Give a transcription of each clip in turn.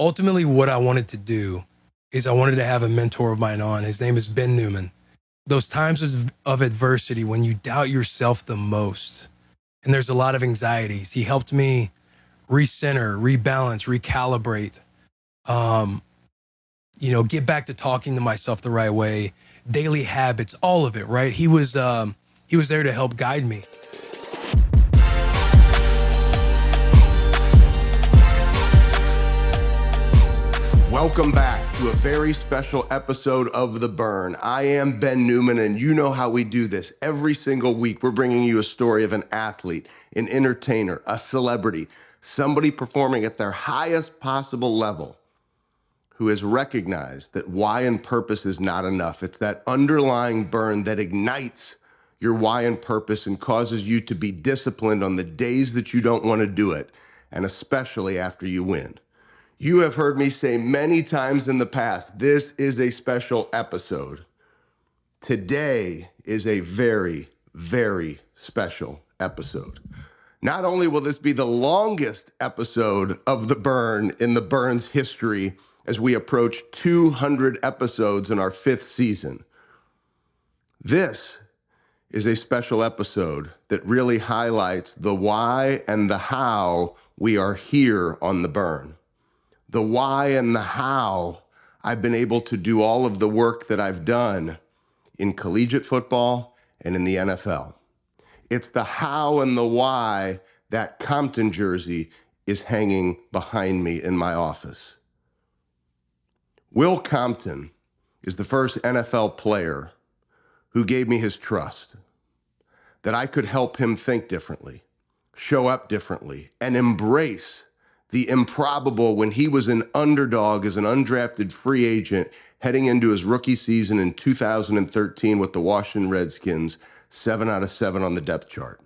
ultimately what I wanted to do is I wanted to have a mentor of mine on. His name is Ben Newman. Those times of adversity when you doubt yourself the most and there's a lot of anxieties, he helped me recenter, rebalance, recalibrate, um, get back to talking to myself the right way, daily habits, all of it, right? He was there to help guide me. Welcome back to a very special episode of The Burn. I am Ben Newman, and you know how we do this. Every single week, we're bringing you a story of an athlete, an entertainer, a celebrity, somebody performing at their highest possible level who has recognized that why and purpose is not enough. It's that underlying burn that ignites your why and purpose and causes you to be disciplined on the days that you don't want to do it, and especially after you win. You have heard me say many times in the past, this is a special episode. Today is a very, very special episode. Not only will this be the longest episode of The Burn in the Burn's history as we approach 200 episodes in our 5th season, this is a special episode that really highlights the why and the how we are here on The Burn. The why and the how I've been able to do all of the work that I've done in collegiate football and in the NFL. It's the how and the why that Compton jersey is hanging behind me in my office. Will Compton is the first NFL player who gave me his trust, that I could help him think differently, show up differently, and embrace the improbable when he was an underdog as an undrafted free agent heading into his rookie season in 2013 with the Washington Redskins, 7 out of 7 on the depth chart.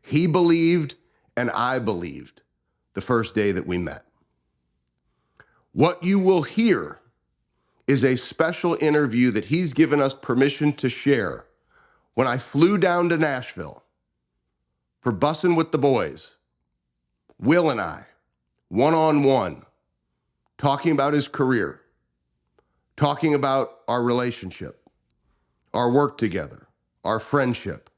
He believed and I believed the first day that we met. What you will hear is a special interview that he's given us permission to share when I flew down to Nashville for Bussin' with the Boys. Will and I, one-on-one, talking about his career, talking about our relationship, our work together, our friendship,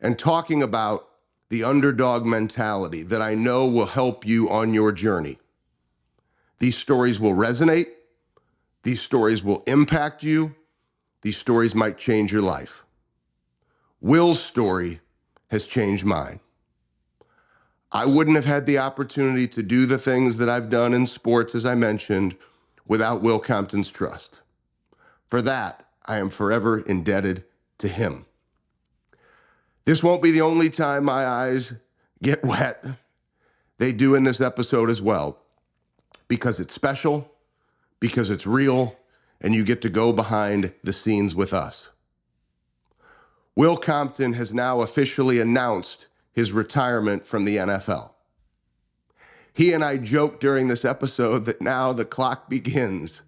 and talking about the underdog mentality that I know will help you on your journey. These stories will resonate. These stories will impact you. These stories might change your life. Will's story has changed mine. I wouldn't have had the opportunity to do the things that I've done in sports, as I mentioned, without Will Compton's trust. For that, I am forever indebted to him. This won't be the only time my eyes get wet. They do in this episode as well, because it's special, because it's real, and you get to go behind the scenes with us. Will Compton has now officially announced his retirement from the NFL. He and I joked during this episode that now the clock begins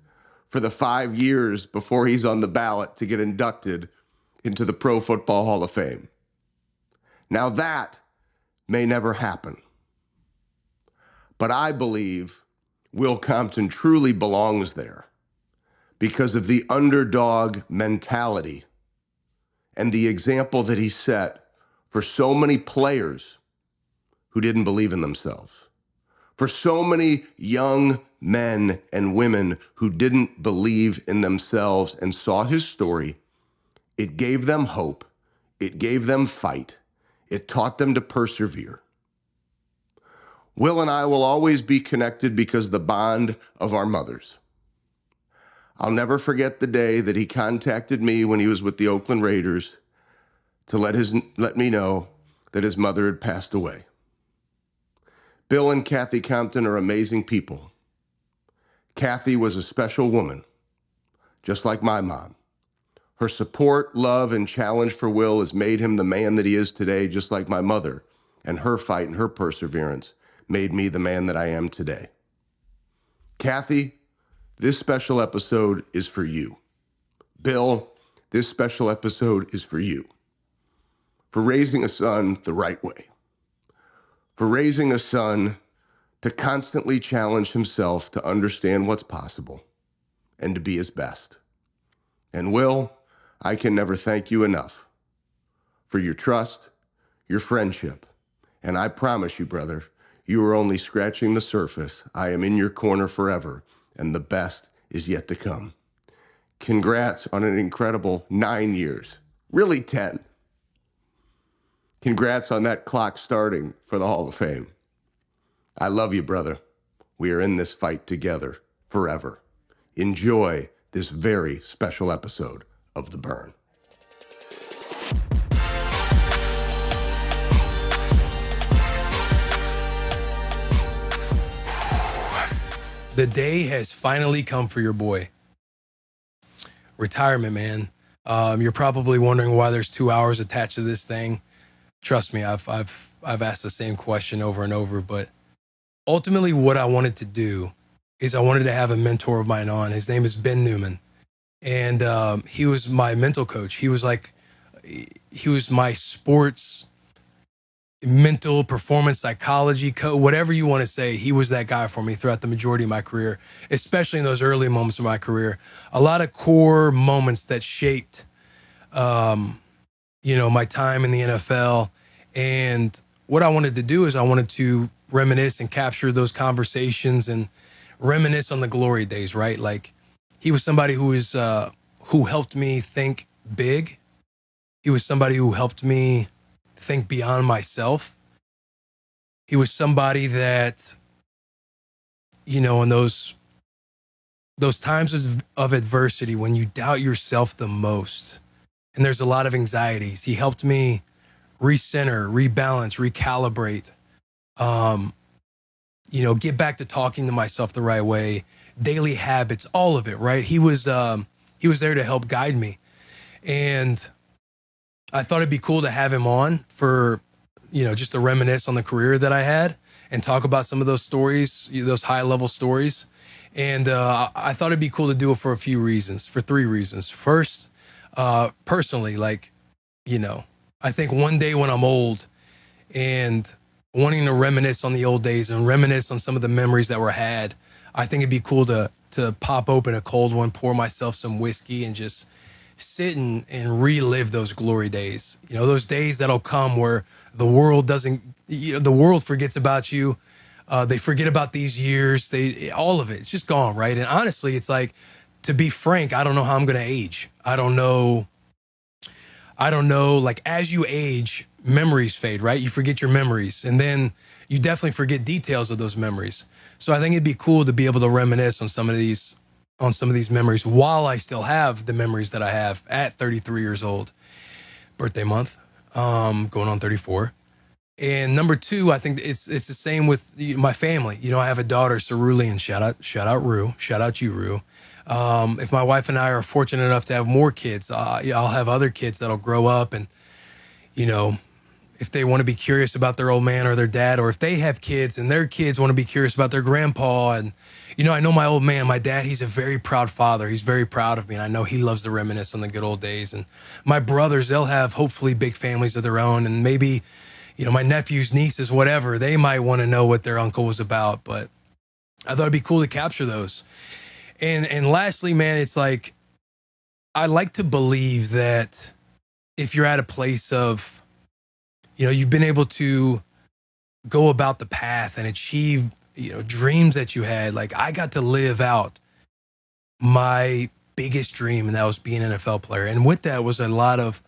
for the 5 years before he's on the ballot to get inducted into the Pro Football Hall of Fame. Now that may never happen. But I believe Will Compton truly belongs there because of the underdog mentality and the example that he set for so many players who didn't believe in themselves, for so many young men and women who didn't believe in themselves and saw his story. It gave them hope. It gave them fight. It taught them to persevere. Will and I will always be connected because of the bond of our mothers. I'll never forget the day that he contacted me when he was with the Oakland Raiders to let me know that his mother had passed away. Bill and Kathy Compton are amazing people. Kathy was a special woman, just like my mom. Her support, love, and challenge for Will has made him the man that he is today, just like my mother, and her fight and her perseverance made me the man that I am today. Kathy, this special episode is for you. Bill, this special episode is for you. For raising a son the right way. For raising a son to constantly challenge himself to understand what's possible and to be his best. And Will, I can never thank you enough for your trust, your friendship, and I promise you, brother, you are only scratching the surface. I am in your corner forever, and the best is yet to come. Congrats on an incredible 9 years, really 10. Congrats on that clock starting for the Hall of Fame. I love you, brother. We are in this fight together forever. Enjoy this very special episode of The Burn. The day has finally come for your boy. Retirement, man. You're probably wondering why there's 2 hours attached to this thing. Trust me, I've asked the same question over and over, but ultimately what I wanted to do is I wanted to have a mentor of mine on. His name is Ben Newman. And he was my mental coach. He was my sports mental performance psychology coach, whatever you want to say. He was that guy for me throughout the majority of my career, especially in those early moments of my career. A lot of core moments that shaped, my time in the NFL. And what I wanted to do is I wanted to reminisce and capture those conversations and reminisce on the glory days, right? Like, he was somebody who helped me think big. He was somebody who helped me think beyond myself. He was somebody that, in those times of adversity, when you doubt yourself the most, and there's a lot of anxieties, he helped me recenter, rebalance, recalibrate, get back to talking to myself the right way, daily habits, all of it, right? He was there to help guide me. And I thought it'd be cool to have him on for, just to reminisce on the career that I had and talk about some of those stories, those high level stories. And I thought it'd be cool to do it for for 3 reasons. First, personally, I think one day when I'm old and wanting to reminisce on the old days and reminisce on some of the memories that were had, I think it'd be cool to pop open a cold one, pour myself some whiskey, and just sit and relive those glory days. Those days that'll come where the world the world forgets about you. They forget about these years. All of it, it's just gone, right? And honestly, it's like, to be frank, I don't know how I'm going to age. I don't know. Like, as you age, memories fade, right? You forget your memories, and then you definitely forget details of those memories. So I think it'd be cool to be able to reminisce on some of these memories while I still have the memories that I have at 33 years old, birthday month, going on 34. And number 2, I think it's the same with my family. I have a daughter, Cerulli, and shout out Rue, shout out you, Rue. If my wife and I are fortunate enough to have more kids, I'll have other kids that'll grow up, and if they want to be curious about their old man or their dad, or if they have kids and their kids want to be curious about their grandpa. And I know my old man, my dad, he's a very proud father. He's very proud of me, and I know he loves to reminisce on the good old days. And my brothers, they'll have hopefully big families of their own, and maybe my nephews, nieces, whatever, they might want to know what their uncle was about. But I thought it'd be cool to capture those. And lastly, man, it's like, I like to believe that if you're at a place of, you've been able to go about the path and achieve, dreams that you had. Like, I got to live out my biggest dream, and that was being an NFL player. And with that was a lot of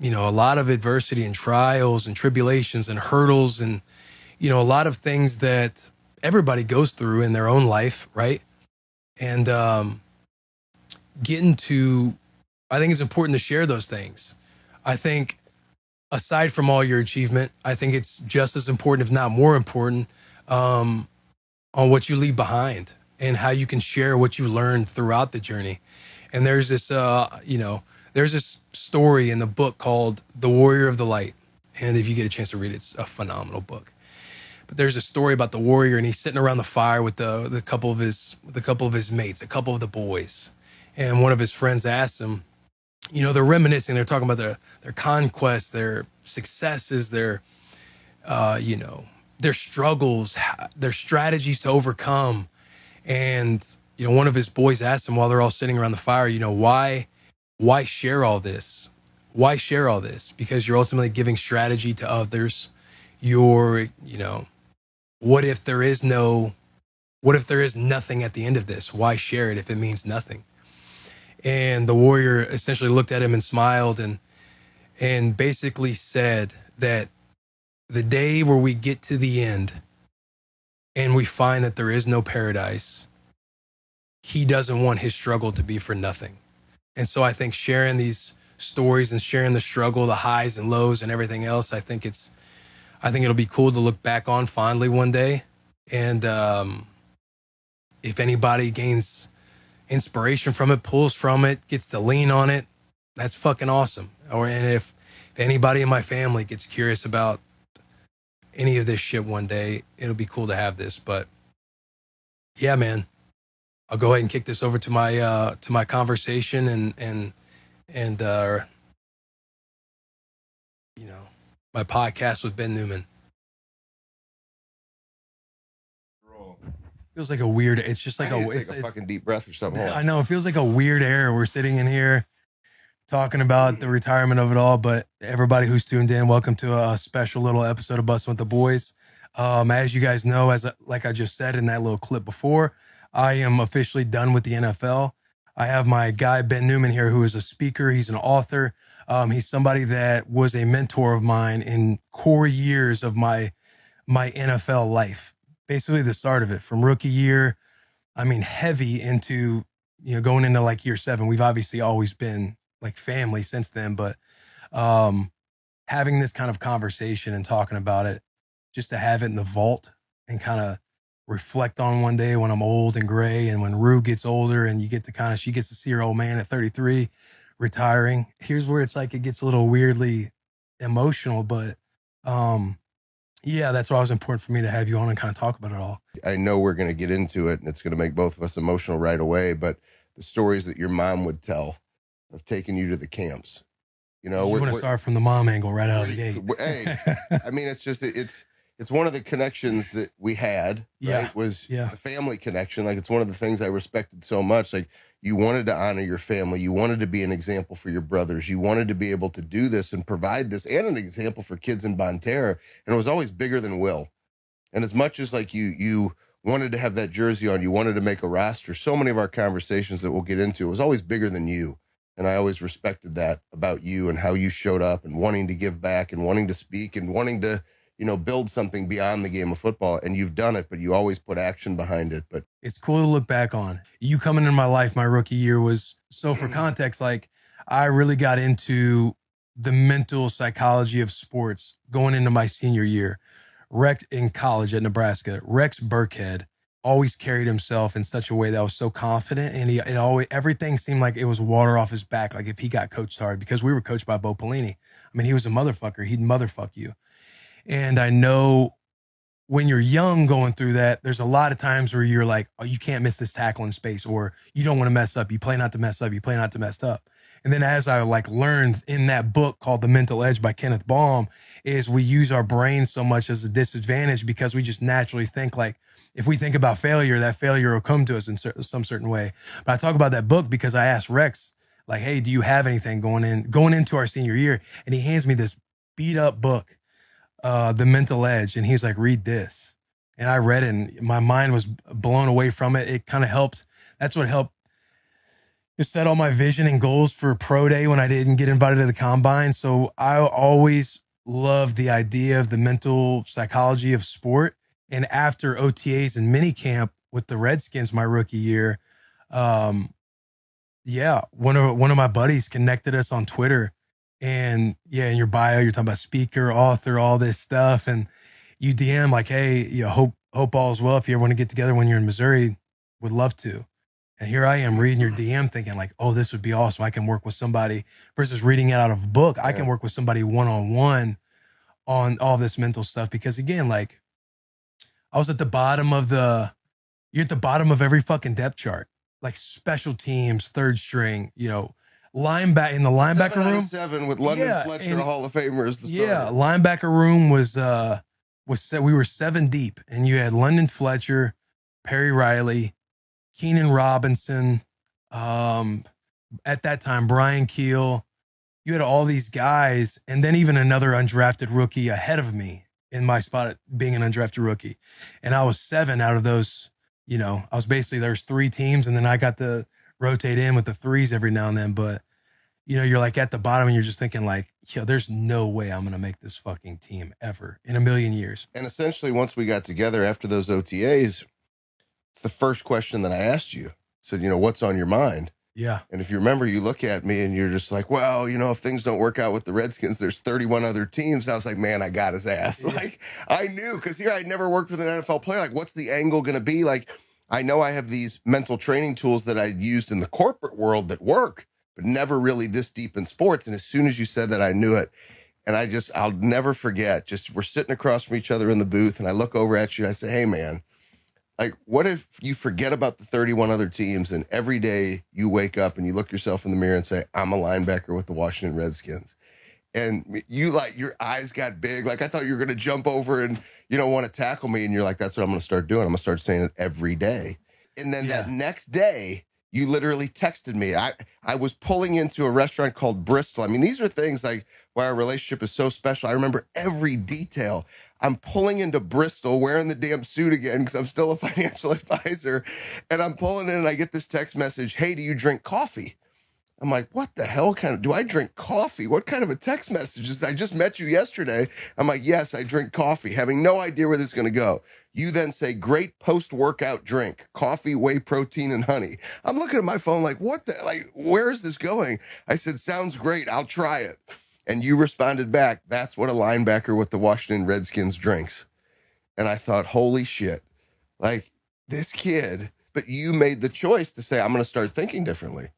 adversity and trials and tribulations and hurdles and, a lot of things that everybody goes through in their own life, right? And I think it's important to share those things. I think, aside from all your achievement, I think it's just as important, if not more important, on what you leave behind and how you can share what you learned throughout the journey. And there's this, there's this story in the book called The Warrior of the Light. And if you get a chance to read it, it's a phenomenal book. But there's a story about the warrior, and he's sitting around the fire with the couple of his mates, a couple of the boys. And one of his friends asks him, they're reminiscing, they're talking about their conquests, their successes, their, their struggles, their strategies to overcome. And, one of his boys asked him while they're all sitting around the fire, why share all this? Why share all this? Because you're ultimately giving strategy to others. You're, what if there is nothing at the end of this? Why share it if it means nothing? And the warrior essentially looked at him and smiled and basically said that the day where we get to the end and we find that there is no paradise, he doesn't want his struggle to be for nothing. And so I think sharing these stories and sharing the struggle, the highs and lows and everything else, I think it'll be cool to look back on fondly one day. And if anybody gains inspiration from it, pulls from it, gets to lean on it, that's fucking awesome. And if anybody in my family gets curious about any of this shit one day, it'll be cool to have this. But yeah, man, I'll go ahead and kick this over to my conversation and my podcast with Ben Newman. Feels like a weird. It's just like it's a fucking deep breath or something. I know, it feels like a weird air. We're sitting in here talking about the retirement of it all, but everybody who's tuned in, welcome to a special little episode of Bussin with the Boys. As you guys know, like I just said in that little clip before, I am officially done with the NFL. I have my guy Ben Newman here, who is a speaker. He's an author. He's somebody that was a mentor of mine in core years of my NFL life. Basically the start of it from rookie year. I mean, heavy into, going into like year 7. We've obviously always been like family since then, but having this kind of conversation and talking about it, just to have it in the vault and kind of reflect on one day when I'm old and gray, and when Rue gets older and she gets to see her old man at 33 retiring. Here's where it's like it gets a little weirdly emotional, but yeah, that's why it was important for me to have you on and kind of talk about it all. I know we're going to get into it and it's going to make both of us emotional right away, but the stories that your mom would tell of taking you to the camps, you want to start from the mom angle right out of the gate. Hey, I mean, it's just, it's one of the connections that we had, right? The family connection. Like, it's one of the things I respected so much. Like, you wanted to honor your family. You wanted to be an example for your brothers. You wanted to be able to do this and provide this and an example for kids in Bonterra. And it was always bigger than Will. And as much as like you wanted to have that jersey on, you wanted to make a roster, so many of our conversations that we'll get into, it was always bigger than you. And I always respected that about you and how you showed up and wanting to give back and wanting to speak and wanting to, build something beyond the game of football. And you've done it, but you always put action behind it. But it's cool to look back on. You coming in my life, my rookie year was, so for context, like I really got into the mental psychology of sports going into my senior year. Rex in college at Nebraska, Rex Burkhead always carried himself in such a way that was so confident, and everything seemed like it was water off his back. Like if he got coached hard, because we were coached by Bo Pelini. I mean, he was a motherfucker. He'd motherfuck you. And I know when you're young going through that, there's a lot of times where you're like, oh, you can't miss this tackle in space, or you don't want to mess up. You play not to mess up. You play not to mess up. And then as I like learned in that book called The Mental Edge by Kenneth Baum, is we use our brains so much as a disadvantage because we just naturally think like, if we think about failure, that failure will come to us in some certain way. But I talk about that book because I asked Rex, like, hey, do you have anything going into our senior year? And he hands me this beat up book, The Mental Edge. And he's like, read this. And I read it and my mind was blown away from it. It kind of helped. That's what helped just set all my vision and goals for pro day when I didn't get invited to the combine. So I always loved the idea of the mental psychology of sport. And after OTAs and mini camp with the Redskins my rookie year, one of my buddies connected us on Twitter. And yeah, in your bio, you're talking about speaker, author, all this stuff. And you DM like, hey, hope all's well. If you ever want to get together when you're in Missouri, would love to. And here I am reading your DM thinking like, oh, this would be awesome. I can work with somebody versus reading it out of a book. I can work with somebody one-on-one on all this mental stuff. Because again, like I was at the bottom of you're at the bottom of every fucking depth chart, like special teams, third string, in the linebacker room. 7 with London Fletcher, Hall of Famers. Linebacker room was we were 7 deep, and you had London Fletcher, Perry Riley, Keenan Robinson, um, at that time Brian Keel. You had all these guys, and then even another undrafted rookie ahead of me in my spot at being an undrafted rookie. And I was 7 out of those. I was basically, there's 3 teams, and then I got to rotate in with the threes every now and then. But you're like at the bottom, and you're just thinking like, there's no way I'm gonna make this fucking team ever in a million years. And essentially, once we got together after those OTAs, it's the first question that I asked you. I said, what's on your mind? Yeah. And if you remember, you look at me and you're just like, well, if things don't work out with the Redskins, there's 31 other teams. And I was like, man, I got his ass. Yeah. Like, I knew, because here I'd never worked with an NFL player. Like, what's the angle going to be? Like, I know I have these mental training tools that I used in the corporate world that work, but never really this deep in sports. And as soon as you said that, I knew it. And I'll never forget, we're sitting across from each other in the booth, and I look over at you and I say, hey, man, like, what if you forget about the 31 other teams, and every day you wake up and you look yourself in the mirror and say, I'm a linebacker with the Washington Redskins? And you, like, your eyes got big. Like, I thought you were going to jump over and, want to tackle me. And you're like, that's what I'm going to start doing. I'm going to start saying it every day. And then that next day, you literally texted me. I was pulling into a restaurant called Bristol. I mean, these are things like why our relationship is so special. I remember every detail. I'm pulling into Bristol wearing the damn suit again because I'm still a financial advisor. And I'm pulling in and I get this text message, hey, do you drink coffee? I'm like, what the hell do I drink coffee? What kind of a text message is, I just met you yesterday. I'm like, yes, I drink coffee, having no idea where this is going to go. You then say, great post-workout drink, coffee, whey protein, and honey. I'm looking at my phone like, where is this going? I said, sounds great. I'll try it. And you responded back, that's what a linebacker with the Washington Redskins drinks. And I thought, holy shit, like, this kid, but you made the choice to say, I'm going to start thinking differently.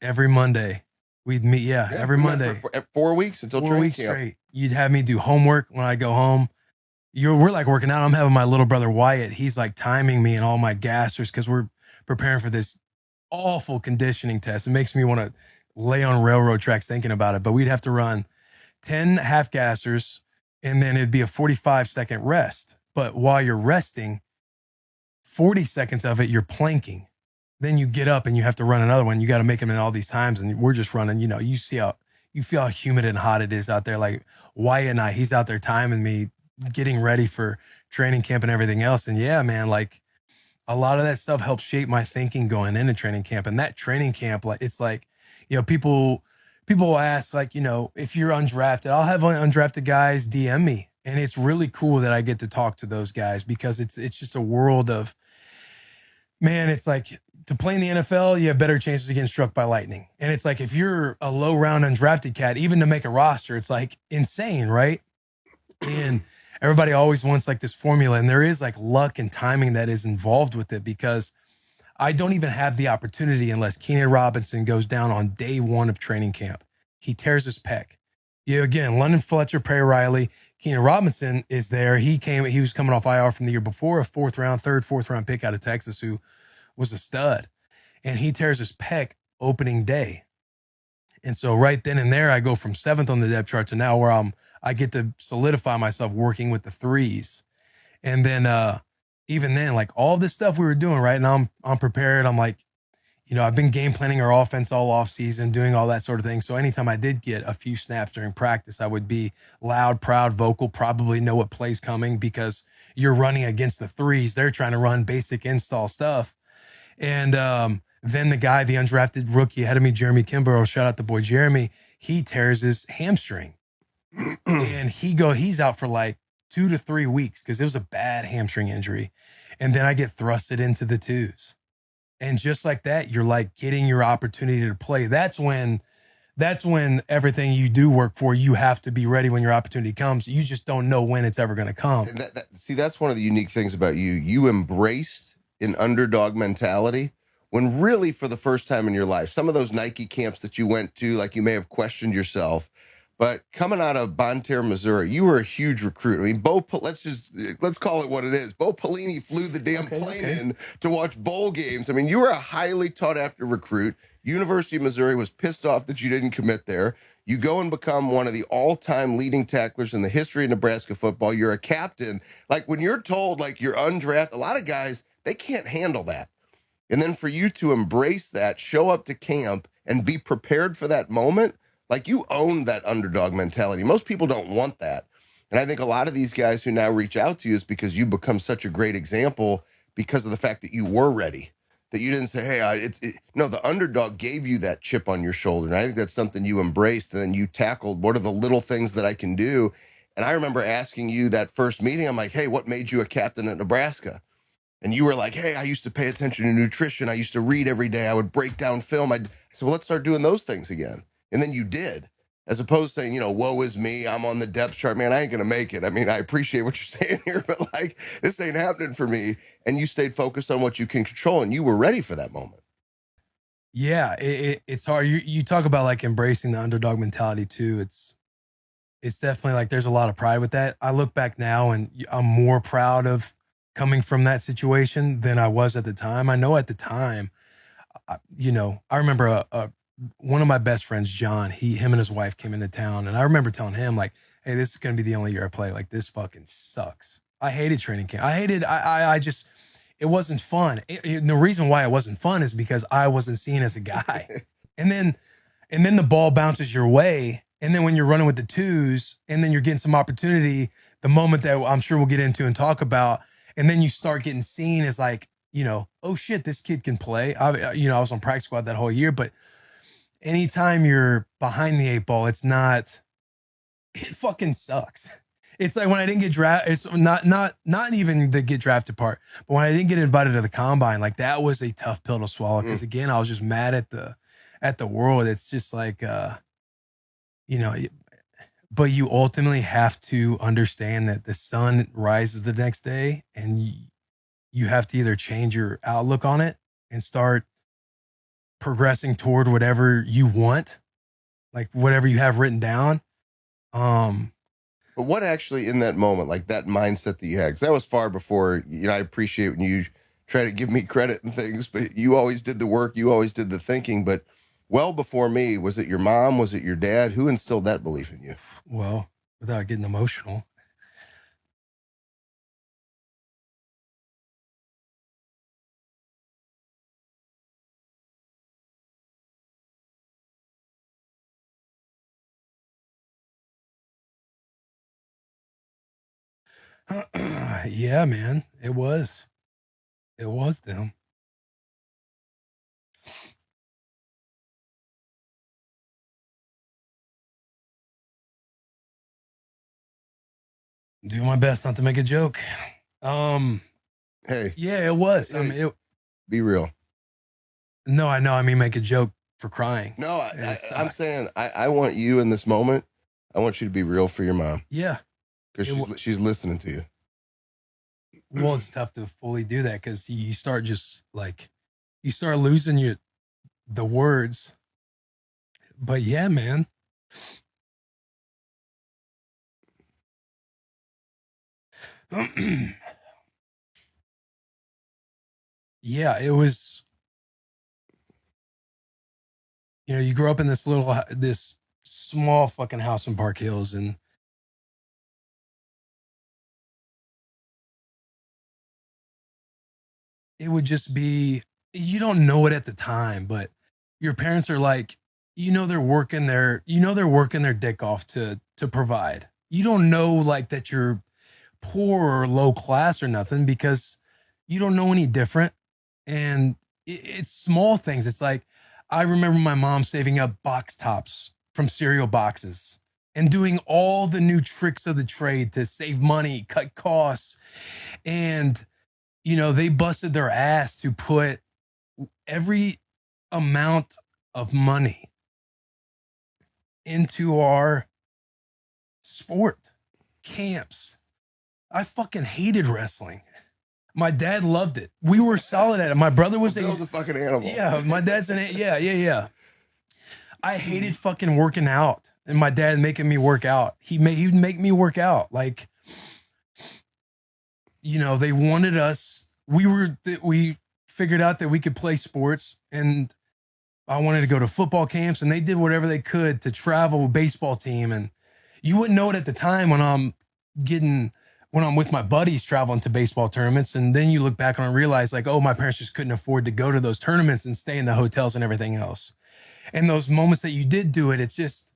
Every Monday we'd meet. Every Monday for 4 weeks until training camp. Straight. You'd have me do homework when I go home. We're like working out. I'm having my little brother Wyatt. He's like timing me and all my gassers because we're preparing for this awful conditioning test. It makes me want to lay on railroad tracks thinking about it. But we'd have to run 10 half gassers, and then it'd be a 45-second rest. But while you're resting, 40 seconds of it, you're planking. Then you get up and you have to run another one. You got to make them in all these times. And we're just running, you feel how humid and hot it is out there. Like Wyatt and he's out there timing me, getting ready for training camp and everything else. And yeah, man, like a lot of that stuff helped shape my thinking going into training camp. And that training camp, like, it's like, people will ask, like, if you're undrafted, I'll have undrafted guys DM me. And it's really cool that I get to talk to those guys because it's just a world of, man, it's like, to play in the NFL, you have better chances of getting struck by lightning. And it's like, if you're a low round undrafted cat, even to make a roster, it's like insane, right? And everybody always wants like this formula. And there is like luck and timing that is involved with it because I don't even have the opportunity unless Keenan Robinson goes down on day 1 of training camp. He tears his pec. Again, London Fletcher, Perry Riley, Keenan Robinson is there. He was coming off IR from the year before, a fourth round pick out of Texas who was a stud, and he tears his pec opening day. And so right then and there, I go from 7th on the depth chart to now where I get to solidify myself working with the threes. And then, even then, like all this stuff we were doing, right. And I'm prepared. I'm like, I've been game planning our offense all off season, doing all that sort of thing. So anytime I did get a few snaps during practice, I would be loud, proud, vocal, probably know what play's coming because you're running against the threes. They're trying to run basic install stuff. And then the guy, the undrafted rookie ahead of me, Jeremy Kimbrough, shout out the boy Jeremy, he tears his hamstring. And he's out for like 2 to 3 weeks because it was a bad hamstring injury. And then I get thrusted into the twos. And just like that, you're like getting your opportunity to play. That's when everything you do work for, you have to be ready when your opportunity comes. You just don't know when it's ever going to come. And that's one of the unique things about you. You embraced an underdog mentality when really for the first time in your life, some of those Nike camps that you went to, like you may have questioned yourself, But coming out of Bonne Terre, Missouri, you were a huge recruit. I mean, let's call it what it is. Bo Pelini flew the damn plane in to watch bowl games. I mean, you were a highly sought after recruit. University of Missouri was pissed off that you didn't commit there. You go and become one of the all-time leading tacklers in the history of Nebraska football. You're a captain. Like when you're told like you're undrafted, a lot of guys, they can't handle that. And then for you to embrace that, show up to camp and be prepared for that moment, like you own that underdog mentality. Most people don't want that. And I think a lot of these guys who now reach out to you is because you become such a great example because of the fact that you were ready, that you didn't say, hey, no, the underdog gave you that chip on your shoulder. And I think that's something you embraced. And then you tackled, what are the little things that I can do? And I remember asking you that first meeting, I'm like, hey, what made you a captain at Nebraska? And you were like, hey, I used to pay attention to nutrition. I used to read every day. I would break down film. I said, well, let's start doing those things again. And then you did, as opposed to saying, woe is me. I'm on the depth chart, man. I ain't going to make it. I mean, I appreciate what you're saying here, but like, this ain't happening for me. And you stayed focused on what you can control, and you were ready for that moment. Yeah, it's hard. You talk about like embracing the underdog mentality too. It's definitely like there's a lot of pride with that. I look back now and I'm more proud of coming from that situation than I was at the time. I know at the time, I remember one of my best friends, John, him and his wife came into town, and I remember telling him like, hey, this is going to be the only year I play. Like, this fucking sucks. I hated training camp. I just, it wasn't fun. And the reason why it wasn't fun is because I wasn't seen as a guy. and then the ball bounces your way. And then when you're running with the twos and then you're getting some opportunity, the moment that I'm sure we'll get into and talk about, and then you start getting seen as like, oh shit, this kid can play. I was on practice squad that whole year, but anytime you're behind the 8 ball, it fucking sucks. It's like when I didn't get drafted, it's not even the get drafted part, but when I didn't get invited to the combine, like that was a tough pill to swallow. Cause again, I was just mad at the world. It's just like, but you ultimately have to understand that the sun rises the next day, and you have to either change your outlook on it and start progressing toward whatever you want, like whatever you have written down. But what actually in that moment, like that mindset that you had, because that was far before, I appreciate when you try to give me credit and things, but you always did the work, you always did the thinking. But well before me, was it your mom? Was it your dad? Who instilled that belief in you? Well, without getting emotional, yeah, man, it was them. Do my best not to make a joke. Hey, yeah, it was. Hey, I mean, be real. No, I know. I mean, make a joke for crying. No, I'm saying I want you in this moment. I want you to be real for your mom. Yeah, because she's listening to you. Well, it's tough to fully do that because you start just like you start losing the words. But yeah, man. Yeah, it was. You grow up in this small fucking house in Park Hills, and it would just be, you don't know it at the time, but your parents are like, they're working their dick off to provide. You don't know like that you're poor or low class or nothing because you don't know any different. And it's small things. It's like, I remember my mom saving up box tops from cereal boxes and doing all the new tricks of the trade to save money, cut costs. And, they busted their ass to put every amount of money into our sport camps. I fucking hated wrestling. My dad loved it. We were solid at it. My brother was a fucking animal. Yeah, my dad's an yeah. I hated fucking working out. and my dad making me work out. He'd make me work out. Like, you know, they wanted us. We figured out that we could play sports, and I wanted to go to football camps, and they did whatever they could to travel with baseball team. And you wouldn't know it at the time when I'm with my buddies traveling to baseball tournaments. And then you look back on and realize like, oh, my parents just couldn't afford to go to those tournaments and stay in the hotels and everything else. And those moments that you did do it, it's just,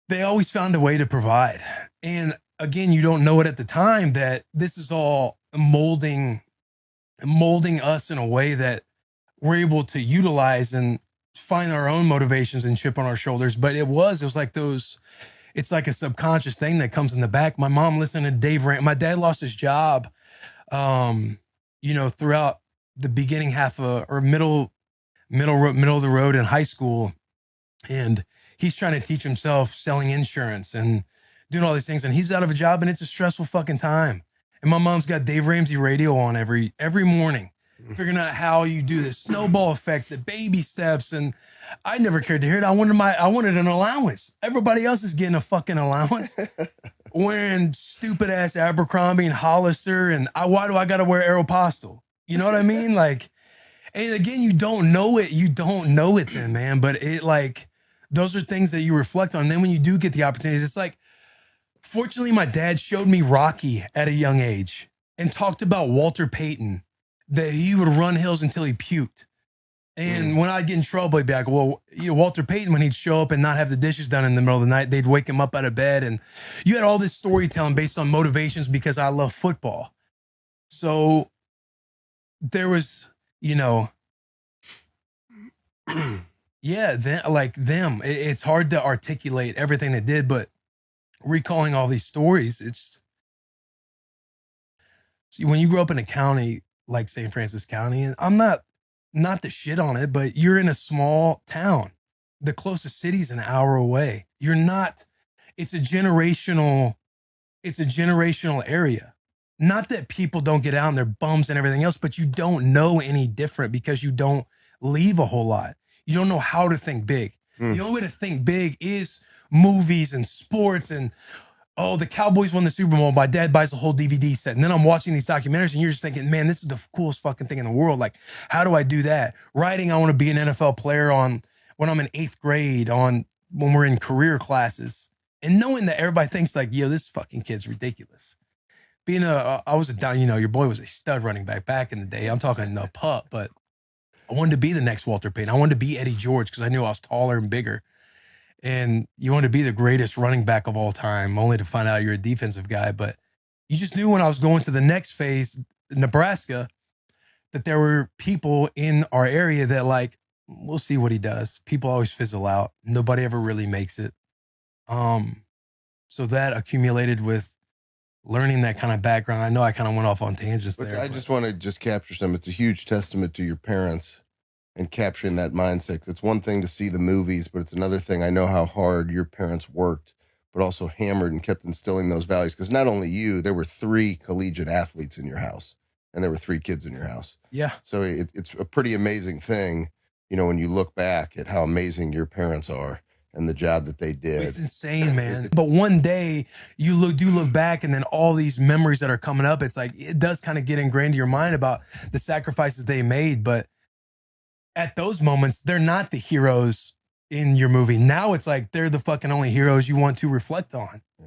they always found a way to provide. And again, you don't know it at the time that this is all molding us in a way that we're able to utilize and find our own motivations and chip on our shoulders. But it was like it's like a subconscious thing that comes in the back. My mom listened to Dave Ramsey. My dad lost his job, throughout the beginning half of, or middle of the road in high school. And he's trying to teach himself selling insurance and doing all these things. And he's out of a job, and it's a stressful fucking time. And my mom's got Dave Ramsey radio on every morning, figuring out how you do this snowball effect, the baby steps. And I never cared to hear it. I wanted an allowance. Everybody else is getting a fucking allowance, wearing stupid ass Abercrombie and Hollister. And why do I got to wear Aeropostale? You know what I mean? Like, and again, you don't know it. You don't know it then, man. But it like, those are things that you reflect on. And then when you do get the opportunities, it's like, fortunately, my dad showed me Rocky at a young age and talked about Walter Payton, that he would run hills until he puked. And when I'd get in trouble, he'd be like, well, Walter Payton, when he'd show up and not have the dishes done in the middle of the night, they'd wake him up out of bed. And you had all this storytelling based on motivations because I love football. So there was, yeah, it's hard to articulate everything they did, but recalling all these stories, when you grow up in a county like St. Francis County, and I'm not to shit on it, but you're in a small town. The closest city's an hour away. It's a generational area. Not that people don't get out and they're bums and everything else, but you don't know any different because you don't leave a whole lot. You don't know how to think big. The only way to think big is movies and sports. And oh, the Cowboys won the Super Bowl. My dad buys a whole DVD set. And then I'm watching these documentaries and you're just thinking, man, this is the coolest fucking thing in the world. Like, how do I do that? Writing, I want to be an NFL player when I'm in 8th grade, when we're in career classes. And knowing that everybody thinks like, yo, this fucking kid's ridiculous. Your boy was a stud running back in the day. I'm talking a pup, but I wanted to be the next Walter Payton. I wanted to be Eddie George because I knew I was taller and bigger. And you want to be the greatest running back of all time, only to find out you're a defensive guy. But you just knew when I was going to the next phase, Nebraska, that there were people in our area that like, we'll see what he does. People always fizzle out. Nobody ever really makes it. So that accumulated with learning that kind of background. I know I kind of went off on tangents there. I just want to capture some. It's a huge testament to your parents and capturing that mindset. It's one thing to see the movies, but it's another thing. I know how hard your parents worked, but also hammered and kept instilling those values. Because not only you, there were 3 collegiate athletes in your house, and there were 3 kids in your house. Yeah. So it's a pretty amazing thing, when you look back at how amazing your parents are and the job that they did. It's insane, man. But one day you look back, and then all these memories that are coming up, it's like, it does kind of get ingrained in your mind about the sacrifices they made. But at those moments, they're not the heroes in your movie. Now it's like they're the fucking only heroes you want to reflect on. Yeah.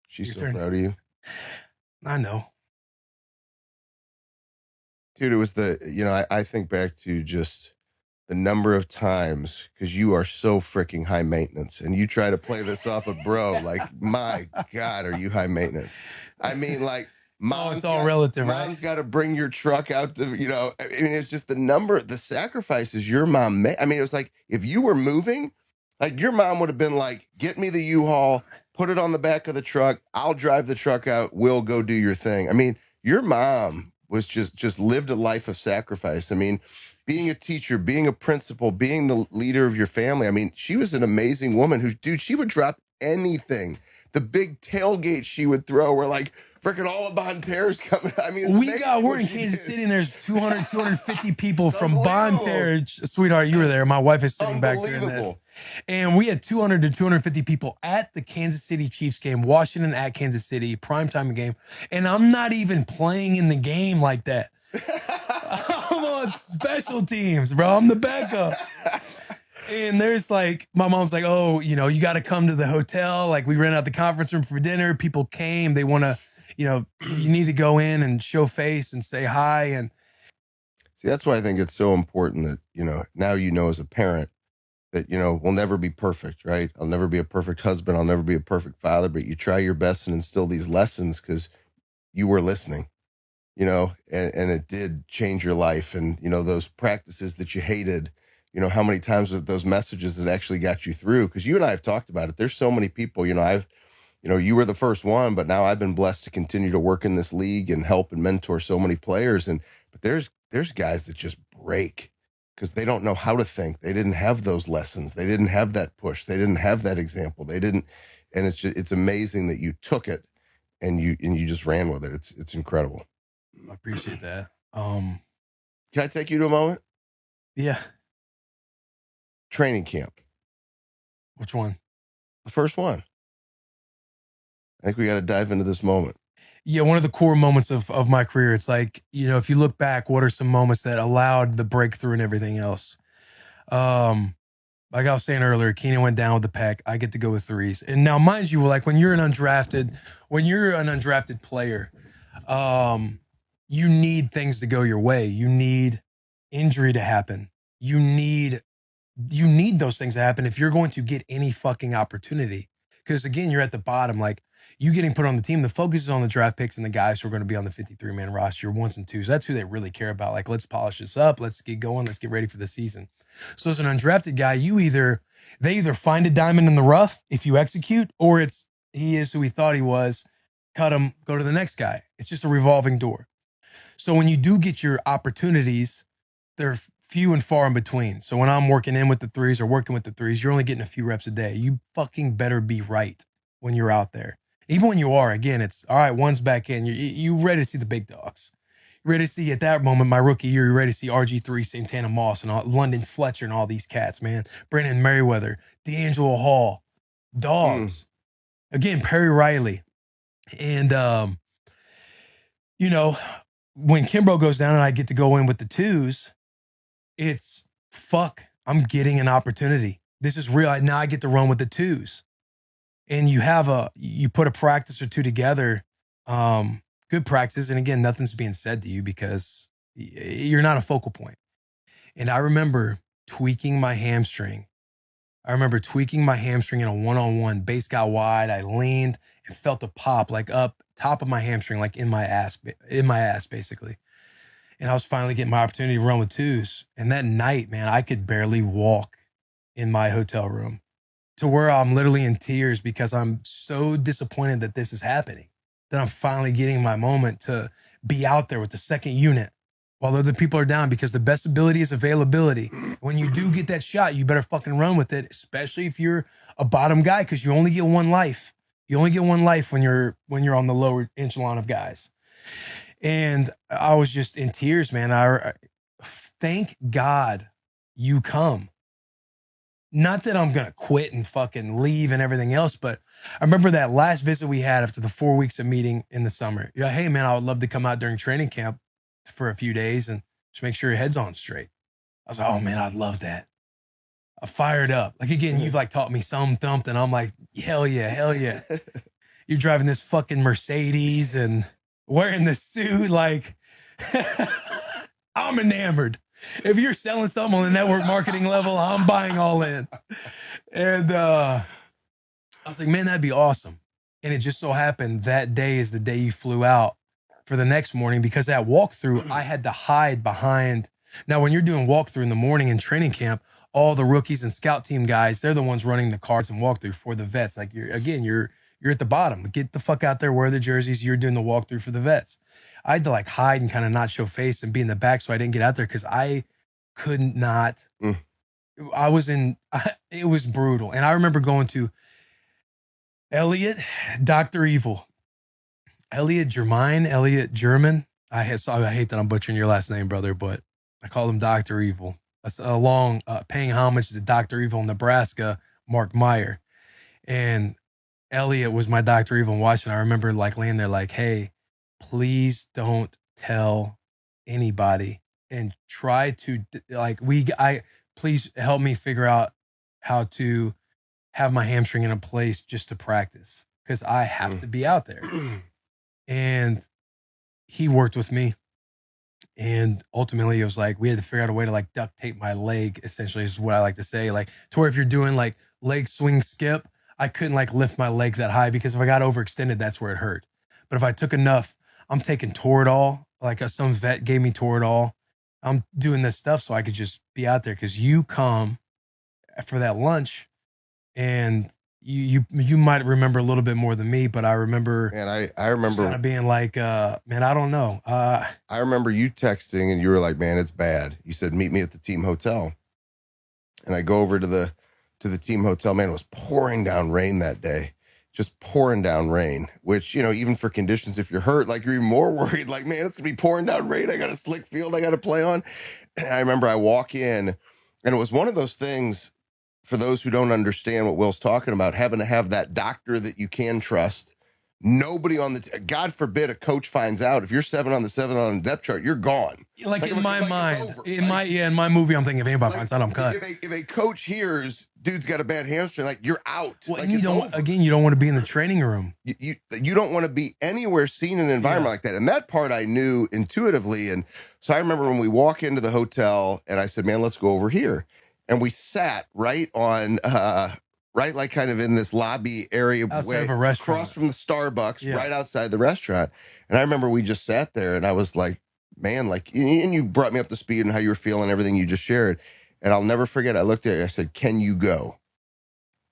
She's so proud of you. I know. Dude, it was I think back to just the number of times, because you are so freaking high maintenance, and you try to play this off of bro, like, my God, are you high maintenance? I mean, like, it's all relative, right? Mom's got to bring your truck out to, it's just the sacrifices your mom made. I mean, it was like, if you were moving, like, your mom would have been like, get me the U-Haul, put it on the back of the truck, I'll drive the truck out, we'll go do your thing. I mean, your mom was just lived a life of sacrifice. I mean, being a teacher, being a principal, being the leader of your family. I mean, she was an amazing woman she would drop anything. The big tailgate she would throw were like, Freaking all of Bonterra's coming. I mean, we're in Kansas City, and there's 200, 250 people from Bonterra. Sweetheart, you were there. My wife is sitting back during this. And we had 200 to 250 people at the Kansas City Chiefs game, Washington at Kansas City, primetime game. And I'm not even playing in the game like that. I'm on special teams, bro. I'm the backup. And there's like, my mom's like, oh, you know, you got to come to the hotel. Like, we rent out the conference room for dinner. People came. They want to, you know, you need to go in and show face and say hi. And see, that's why I think it's so important that, you know, now, you know, as a parent, that, you know, we'll never be perfect, right? I'll never be a perfect husband. I'll never be a perfect father, but you try your best and instill these lessons because you were listening, you know, and it did change your life. And, you know, those practices that you hated, you know, how many times with those messages that actually got you through? Because you and I have talked about it. There's so many people, you know, you know, you were the first one, but now I've been blessed to continue to work in this league and help and mentor so many players. But there's guys that just break because they don't know how to think. They didn't have those lessons. They didn't have that push. They didn't have that example. And it's amazing that you took it and you just ran with it. It's incredible. I appreciate that. Can I take you to a moment? Yeah. Training camp. Which one? The first one. I think we got to dive into this moment. Yeah, one of the core moments of my career. It's like, you know, if you look back, what are some moments that allowed the breakthrough and everything else? Like I was saying earlier, Keenan went down with the pec. I get to go with threes. And now, mind you, like when you're an undrafted player, you need things to go your way. You need injury to happen. You need those things to happen if you're going to get any fucking opportunity. Because again, you're at the bottom. Like, you getting put on the team, the focus is on the draft picks and the guys who are going to be on the 53-man roster, your ones and twos. That's who they really care about. Like, let's polish this up. Let's get going. Let's get ready for the season. So as an undrafted guy, they either find a diamond in the rough if you execute, or he is who he thought he was, cut him, go to the next guy. It's just a revolving door. So when you do get your opportunities, they're few and far in between. So when I'm working in with the threes or working with the threes, you're only getting a few reps a day. You fucking better be right when you're out there. Even when you are, again, it's all right, one's back in. You ready to see the big dogs. You're ready to see, at that moment, my rookie year, you're ready to see RG3, Santana Moss, and London Fletcher and all these cats, man. Brandon Merriweather, D'Angelo Hall, dogs. Again, Perry Riley. And, you know, when Kimbrough goes down and I get to go in with the twos, it's, fuck, I'm getting an opportunity. This is real. Now I get to run with the twos. And you put a practice or two together, good practice. And again, nothing's being said to you because you're not a focal point. And I remember tweaking my hamstring. in a one-on-one. Base got wide. I leaned and felt a pop like up top of my hamstring, like in my ass basically. And I was finally getting my opportunity to run with twos. And that night, man, I could barely walk in my hotel room, to where I'm literally in tears because I'm so disappointed that this is happening, that I'm finally getting my moment to be out there with the second unit while other people are down, because the best ability is availability. When you do get that shot, you better fucking run with it, especially if you're a bottom guy, because you only get one life. You only get one life when you're on the lower echelon of guys. And I was just in tears, man. I thank God you come. Not that I'm going to quit and fucking leave and everything else, but I remember that last visit we had after the 4 weeks of meeting in the summer. Yeah, hey, man, I would love to come out during training camp for a few days and just make sure your head's on straight. I was like, oh, man, I'd love that. I fired up. Like, again, you've like taught me some something. I'm like, hell yeah, hell yeah. You're driving this fucking Mercedes and wearing the suit. Like, I'm enamored. If you're selling something on the network marketing level, I'm buying all in. And I was like, man, that'd be awesome. And it just so happened that day is the day you flew out for the next morning, because that walkthrough, I had to hide behind. Now, when you're doing walkthrough in the morning in training camp, all the rookies and scout team guys, they're the ones running the cards and walkthrough for the vets. Like, you're at the bottom. Get the fuck out there, wear the jerseys. You're doing the walkthrough for the vets. I had to like hide and kind of not show face and be in the back so I didn't get out there, because I could not. It was brutal. And I remember going to Elliot, Dr. Evil, Elliot German. I hate that I'm butchering your last name, brother, but I call him Dr. Evil. That's along paying homage to Dr. Evil in Nebraska, Mark Meyer. And Elliot was my Dr. Evil in Washington. I remember like laying there like, hey, please don't tell anybody and try to please help me figure out how to have my hamstring in a place just to practice because I have to be out there. And he worked with me. And ultimately it was like, we had to figure out a way to like duct tape my leg, essentially is what I like to say. Like to where if you're doing like leg swing skip, I couldn't like lift my leg that high because if I got overextended, that's where it hurt. But if I took enough, I'm taking Toradol, like some vet gave me Toradol. I'm doing this stuff so I could just be out there because you come for that lunch and you might remember a little bit more than me, but I remember. And I remember kind of being like, man, I don't know. I remember you texting and you were like, man, it's bad. You said, meet me at the team hotel. And I go over to the team hotel. Man, it was pouring down rain that day. Just pouring down rain, which, you know, even for conditions, if you're hurt, like you're even more worried, like, man, it's gonna be pouring down rain. I got a slick field I got to play on. And I remember I walk in and it was one of those things for those who don't understand what Will's talking about, having to have that doctor that you can trust. Nobody on the God forbid a coach finds out if you're 7 on the 7 on the depth chart, you're gone. Like in my mind, in my movie, I'm thinking if anybody finds out, I'm cut. If a coach hears dude's got a bad hamstring, like you're out. Well, like, and you don't want to be in the training room. You don't want to be anywhere seen in an environment like that. And that part I knew intuitively. And so I remember when we walk into the hotel and I said, man, let's go over here. And we sat right on right, like kind of in this lobby area outside of a restaurant, across from the Starbucks, right outside the restaurant. And I remember we just sat there and I was like, man, like, and you brought me up to speed on how you were feeling, everything you just shared. And I'll never forget, I looked at you, I said, can you go?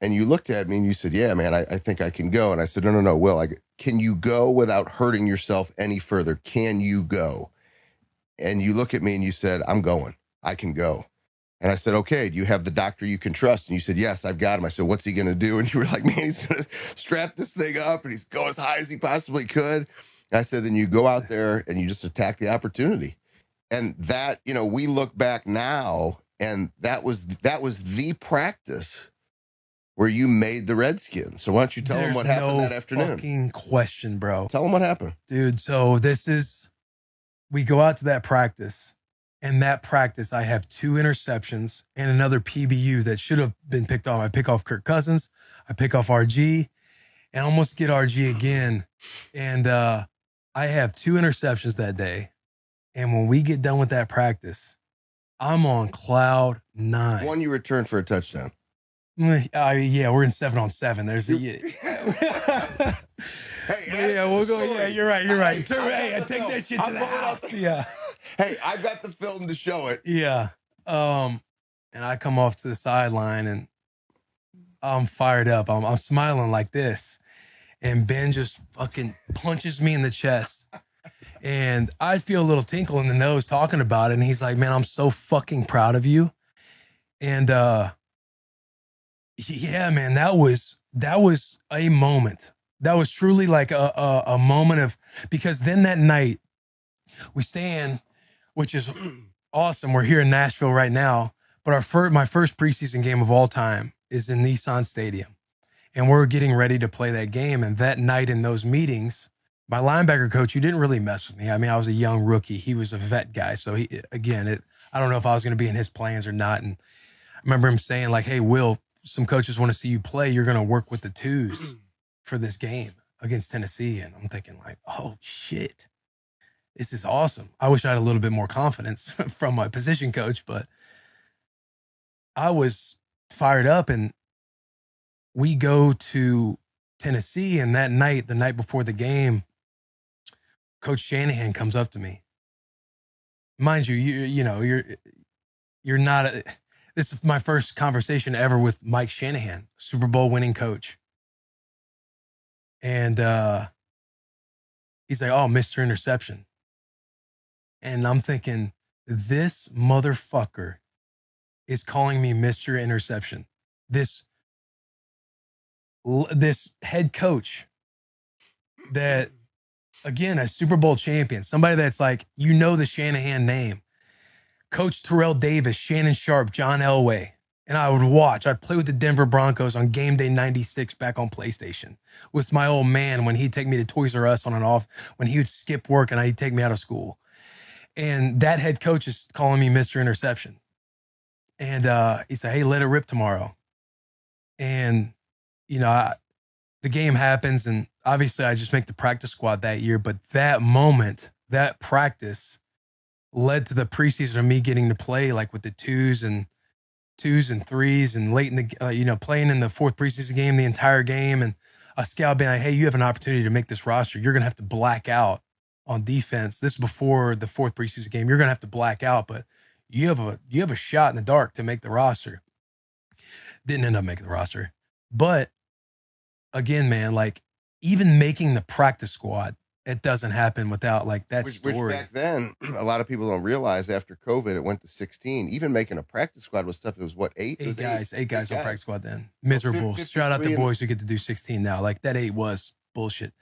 And you looked at me and you said, yeah, man, I think I can go. And I said, no, Will, can you go without hurting yourself any further? Can you go? And you look at me and you said, I'm going, I can go. And I said, okay, do you have the doctor you can trust? And you said, yes, I've got him. I said, what's he going to do? And you were like, man, he's going to strap this thing up and he's go as high as he possibly could. And I said, then you go out there and you just attack the opportunity. And that, you know, we look back now and that was the practice where you made the Redskins. So why don't you tell them what happened that afternoon? Fucking question, bro. Tell them what happened. Dude, so we go out to that practice. In that practice, I have 2 interceptions and another PBU that should have been picked off. I pick off Kirk Cousins. I pick off RG and almost get RG again. And I have 2 interceptions that day. And when we get done with that practice, I'm on cloud 9. One you returned for a touchdown. Yeah, we're in 7-on-7. There's we'll go. Yeah, you're right. Hey, I take that shit to the house. Yeah. Hey, I've got the film to show it. Yeah. And I come off to the sideline and I'm fired up. I'm smiling like this. And Ben just fucking punches me in the chest. And I feel a little tinkle in the nose talking about it. And he's like, man, I'm so fucking proud of you. And yeah, man, that was a moment. That was truly like a moment of, because then that night we stay in, which is awesome. We're here in Nashville right now, but my first preseason game of all time is in Nissan Stadium. And we're getting ready to play that game. And that night in those meetings, my linebacker coach, you didn't really mess with me. I mean, I was a young rookie. He was a vet guy. So I don't know if I was going to be in his plans or not. And I remember him saying like, hey, Will, some coaches want to see you play. You're going to work with the 2s for this game against Tennessee. And I'm thinking like, oh shit, this is awesome. I wish I had a little bit more confidence from my position coach, but I was fired up. And we go to Tennessee, and that night, the night before the game, Coach Shanahan comes up to me. Mind you, you're not this is my first conversation ever with Mike Shanahan, Super Bowl winning coach. And he's like, oh, Mr. Interception. And I'm thinking, this motherfucker is calling me Mr. Interception. This head coach that again, a Super Bowl champion, somebody that's like, you know, the Shanahan name, Coach Terrell Davis, Shannon Sharp, John Elway. And I would watch. I'd play with the Denver Broncos on game day 96 back on PlayStation with my old man when he'd take me to Toys R Us on and off, when he would skip work and he'd take me out of school. And that head coach is calling me Mr. Interception. And he said, hey, let it rip tomorrow. And, you know, the game happens, and obviously I just make the practice squad that year. But that moment, that practice led to the preseason of me getting to play like with the twos and threes and late in the, playing in the fourth preseason game, the entire game. And a scout being like, hey, you have an opportunity to make this roster. You're going to have to black out on defense. This is before the fourth preseason game. You're going to have to black out, but you have a shot in the dark to make the roster. Didn't end up making the roster. But again, man, like even making the practice squad, it doesn't happen without like that story. Which back then, a lot of people don't realize after COVID, it went to 16. Even making a practice squad was stuff. It was what, eight? Eight guys on practice squad then. Miserable. Shout out to boys who get to do 16 now. Like that 8 was bullshit.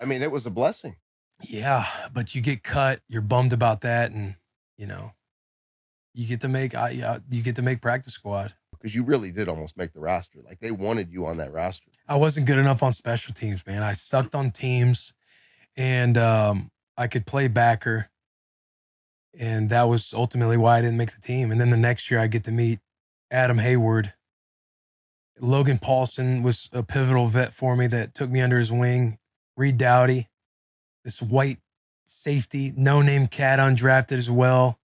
I mean, it was a blessing. Yeah, but you get cut. You're bummed about that, and you get to make practice squad because you really did almost make the roster. Like they wanted you on that roster. I wasn't good enough on special teams, man. I sucked on teams, and I could play backer, and that was ultimately why I didn't make the team. And then the next year, I get to meet Adam Hayward. Logan Paulson was a pivotal vet for me that took me under his wing. Reed Dowdy, this white safety, no-name cat, undrafted as well,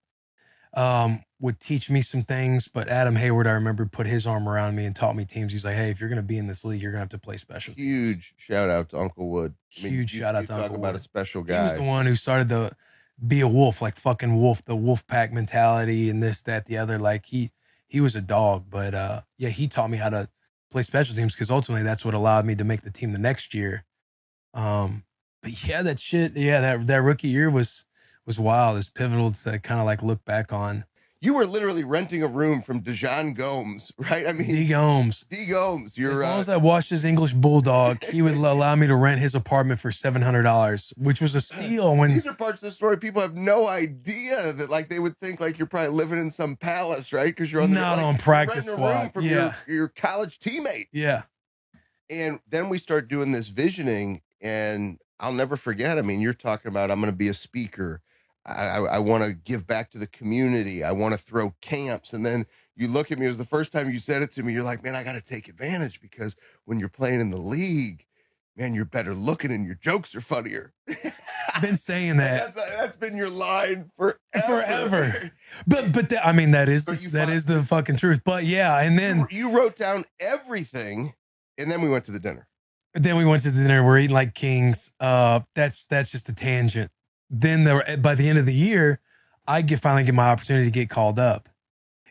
would teach me some things. But Adam Hayward, I remember, put his arm around me and taught me teams. He's like, hey, if you're going to be in this league, you're going to have to play special. Huge shout out to Uncle Wood. Huge shout out to Uncle Wood. Talk about a special guy. He was the one who started the be a wolf, like fucking wolf, the wolf pack mentality and this, that, the other. Like he was a dog, but yeah, he taught me how to play special teams because ultimately that's what allowed me to make the team the next year. But yeah, that shit, yeah, that rookie year was wild. It's pivotal to kind of like look back on. You were literally renting a room from Dejan Gomes, right? I mean, D. Gomes. You're, as long as I watched his English Bulldog, he would allow me to rent his apartment for $700, which was a steal. When these are parts of the story people have no idea that, like, they would think like you're probably living in some palace, right? Because you're on practice squad from your college teammate. Yeah. And then we start doing this visioning, and I'll never forget. I mean, you're talking about I'm going to be a speaker. I want to give back to the community. I want to throw camps. And then you look at me, it was the first time you said it to me. You're like, man, I got to take advantage because when you're playing in the league, man, you're better looking and your jokes are funnier. I've been saying that. That's been your line forever. But I mean, that is the fucking truth. But yeah. And then you wrote down everything, and then we went to the dinner. We're eating like kings. That's just a tangent. Then by the end of the year, I finally get my opportunity to get called up.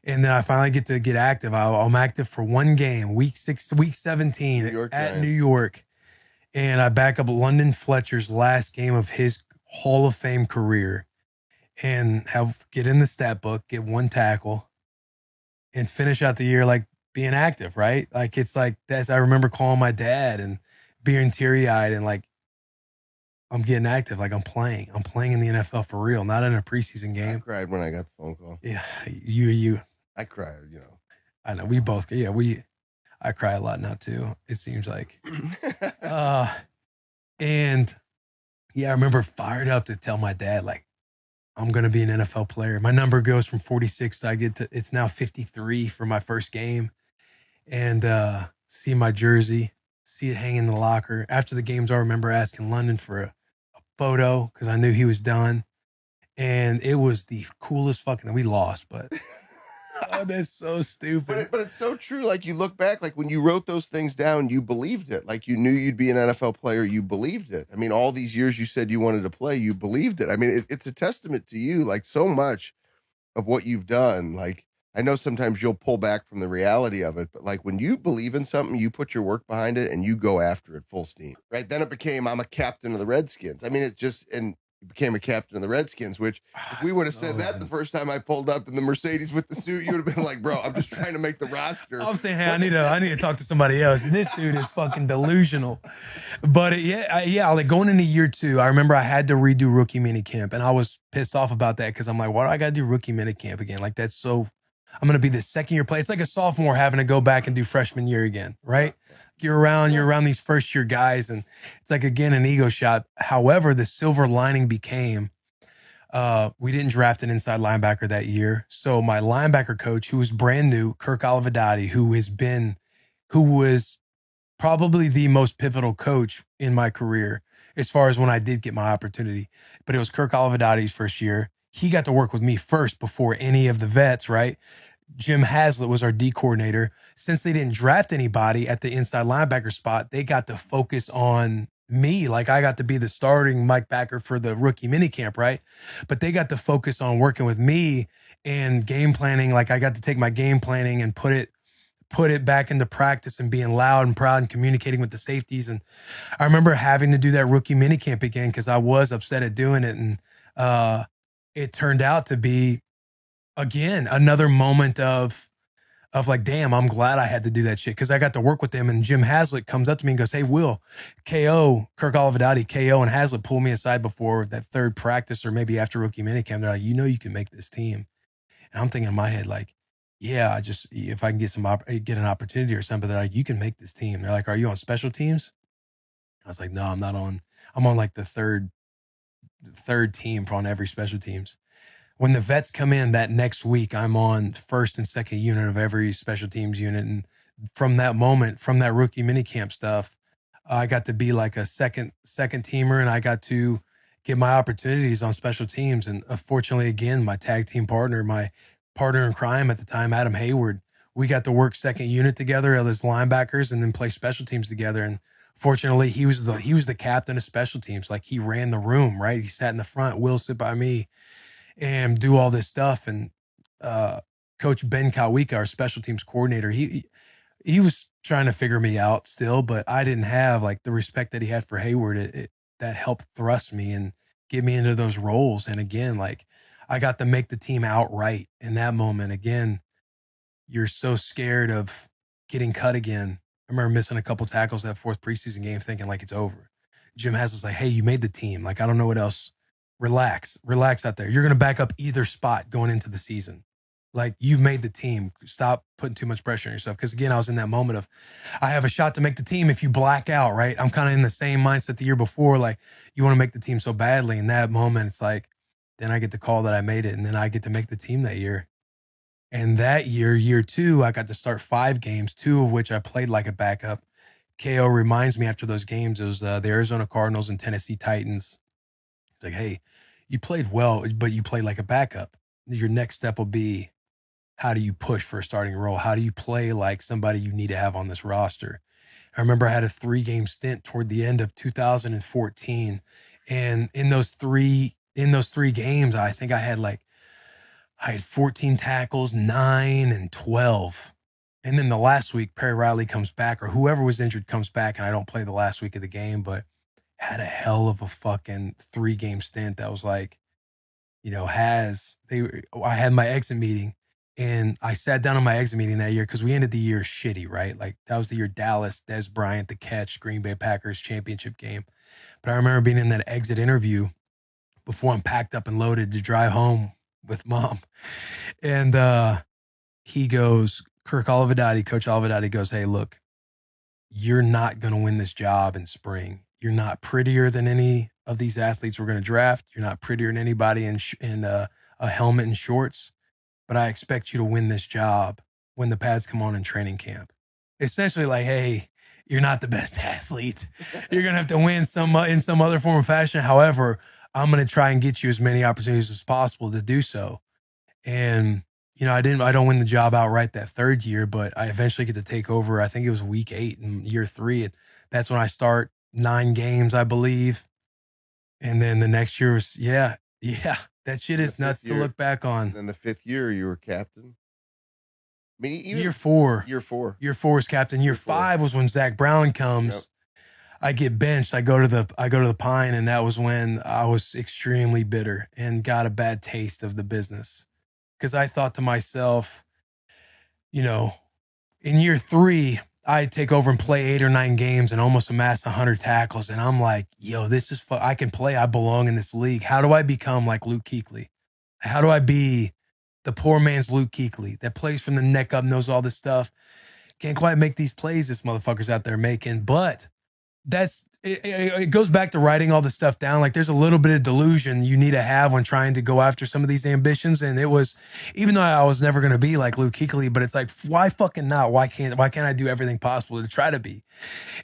And then I finally get to get active. I'm active for one game, week 17 at New York. And I back up London Fletcher's last game of his Hall of Fame career and get in the stat book, get one tackle, and finish out the year like being active, right? Like it's like that's I remember calling my dad and being teary-eyed and like, I'm getting active. Like I'm playing in the NFL for real, not in a preseason game. I cried when I got the phone call. Yeah. You. I cried, I know we both, I cry a lot now too. It seems like, and yeah, I remember fired up to tell my dad, like, I'm going to be an NFL player. My number goes from 46 it's now 53 for my first game, and see my jersey, see it hang in the locker. After the games, I remember asking London for a photo because I knew he was done, and it was the coolest fucking. We lost, but oh, that's so stupid. But it's so true. Like you look back, like when you wrote those things down, you believed it. Like you knew you'd be an NFL player, you believed it. I mean, all these years you said you wanted to play, you believed it. I mean, it's a testament to you. Like so much of what you've done, like. I know sometimes you'll pull back from the reality of it, but like when you believe in something, you put your work behind it and you go after it full steam, right? Then it became, I'm a captain of the Redskins. I mean, it just, and you became a captain of the Redskins, which if we would have said that the first time I pulled up in the Mercedes with the suit, you would have been like, bro, I'm just trying to make the roster. I'm saying, hey, I need to talk to somebody else. This dude is fucking delusional. But like going into year 2, I remember I had to redo rookie minicamp, and I was pissed off about that because I'm like, why do I got to do rookie minicamp again? Like that's so, I'm going to be the second year player. It's like a sophomore having to go back and do freshman year again, right? You're around these first year guys, and it's like, again, an ego shot. However, the silver lining became, we didn't draft an inside linebacker that year. So my linebacker coach, who was brand new, Kirk Olivedati, who was probably the most pivotal coach in my career as far as when I did get my opportunity. But it was Kirk Olivedati's first year. He got to work with me first before any of the vets, right? Jim Haslett was our D coordinator. Since they didn't draft anybody at the inside linebacker spot, they got to focus on me. Like I got to be the starting Mike Backer for the rookie minicamp, right? But they got to focus on working with me and game planning. Like I got to take my game planning and put it back into practice and being loud and proud and communicating with the safeties. And I remember having to do that rookie minicamp again because I was upset at doing it. And it turned out to be, again, another moment of like, damn, I'm glad I had to do that shit because I got to work with them. And Jim Haslett comes up to me and goes, hey, Will, Kirk Olivedati, KO, and Haslett pulled me aside before that third practice or maybe after rookie minicamp. They're like, you can make this team. And I'm thinking in my head, like, yeah, if I can get an opportunity or something, they're like, you can make this team. They're like, are you on special teams? I was like, no, I'm not on. I'm on like the third team on every special teams. When the vets come in that next week, I'm on first and second unit of every special teams unit. And from that moment, from that rookie minicamp stuff, I got to be like a second teamer, and I got to get my opportunities on special teams. And fortunately, again, my tag team partner, my partner in crime at the time, Adam Hayward, we got to work second unit together as linebackers and then play special teams together. And fortunately, he was the captain of special teams. Like he ran the room, right? He sat in the front, Will sit by me and do all this stuff. And Coach Ben Kawika, our special teams coordinator, he was trying to figure me out still, but I didn't have like the respect that he had for Hayward. That helped thrust me and get me into those roles. And again, like I got to make the team outright in that moment. Again, you're so scared of getting cut again. I remember missing a couple tackles that fourth preseason game thinking like it's over. Jim Hassel's like, hey, you made the team. Like, I don't know what else. Relax out there. You're going to back up either spot going into the season. Like, you've made the team. Stop putting too much pressure on yourself. Because again, I was in that moment of, I have a shot to make the team if you black out, right? I'm kind of in the same mindset the year before. Like, you want to make the team so badly. In that moment, it's like, then I get the call that I made it, and then I get to make the team that year. And that year 2, I got to start 5 games, 2 of which I played like a backup. KO reminds me after those games, it was the Arizona Cardinals and Tennessee Titans. It's like, hey, you played well, but you played like a backup. Your next step will be, how do you push for a starting role? How do you play like somebody you need to have on this roster? I remember I had a 3-game stint toward the end of 2014. And in those three games, I think I had 14 tackles, 9 and 12. And then the last week, Perry Riley comes back, or whoever was injured comes back, and I don't play the last week of the game, but had a hell of a fucking 3-game stint that was like, I had my exit meeting, and I sat down on my exit meeting that year because we ended the year shitty, right? Like that was the year Dallas, Des Bryant, the catch, Green Bay Packers championship game. But I remember being in that exit interview before I'm packed up and loaded to drive home with mom. And he goes, Coach Olivedati goes, hey, look, you're not going to win this job in spring. You're not prettier than any of these athletes we're going to draft. You're not prettier than anybody in a helmet and shorts. But I expect you to win this job when the pads come on in training camp. Essentially like, hey, you're not the best athlete. You're going to have to win in some other form or fashion. However, I'm going to try and get you as many opportunities as possible to do so. And, I don't win the job outright that 3rd year, but I eventually get to take over. I think it was week 8 in year 3. And that's when I start 9 games, I believe. And then the next year was, yeah, that shit is nuts to look back on. And then the 5th year, you were captain. Year 4 was captain. Year 5 was when Zach Brown comes. Yep. I get benched. I go to the Pine, and that was when I was extremely bitter and got a bad taste of the business because I thought to myself, you know, in year 3, I take over and play 8 or 9 games and almost amass 100 tackles, and I'm like, yo, this is I can play. I belong in this league. How do I become like Luke Kuechly? How do I be the poor man's Luke Kuechly that plays from the neck up, knows all this stuff? Can't quite make these plays this motherfucker's out there making, but it goes back to writing all this stuff down. Like there's a little bit of delusion you need to have when trying to go after some of these ambitions. And it was, even though I was never going to be like Luke Kuechly, but it's like, why fucking not? Why can't I do everything possible to try to be?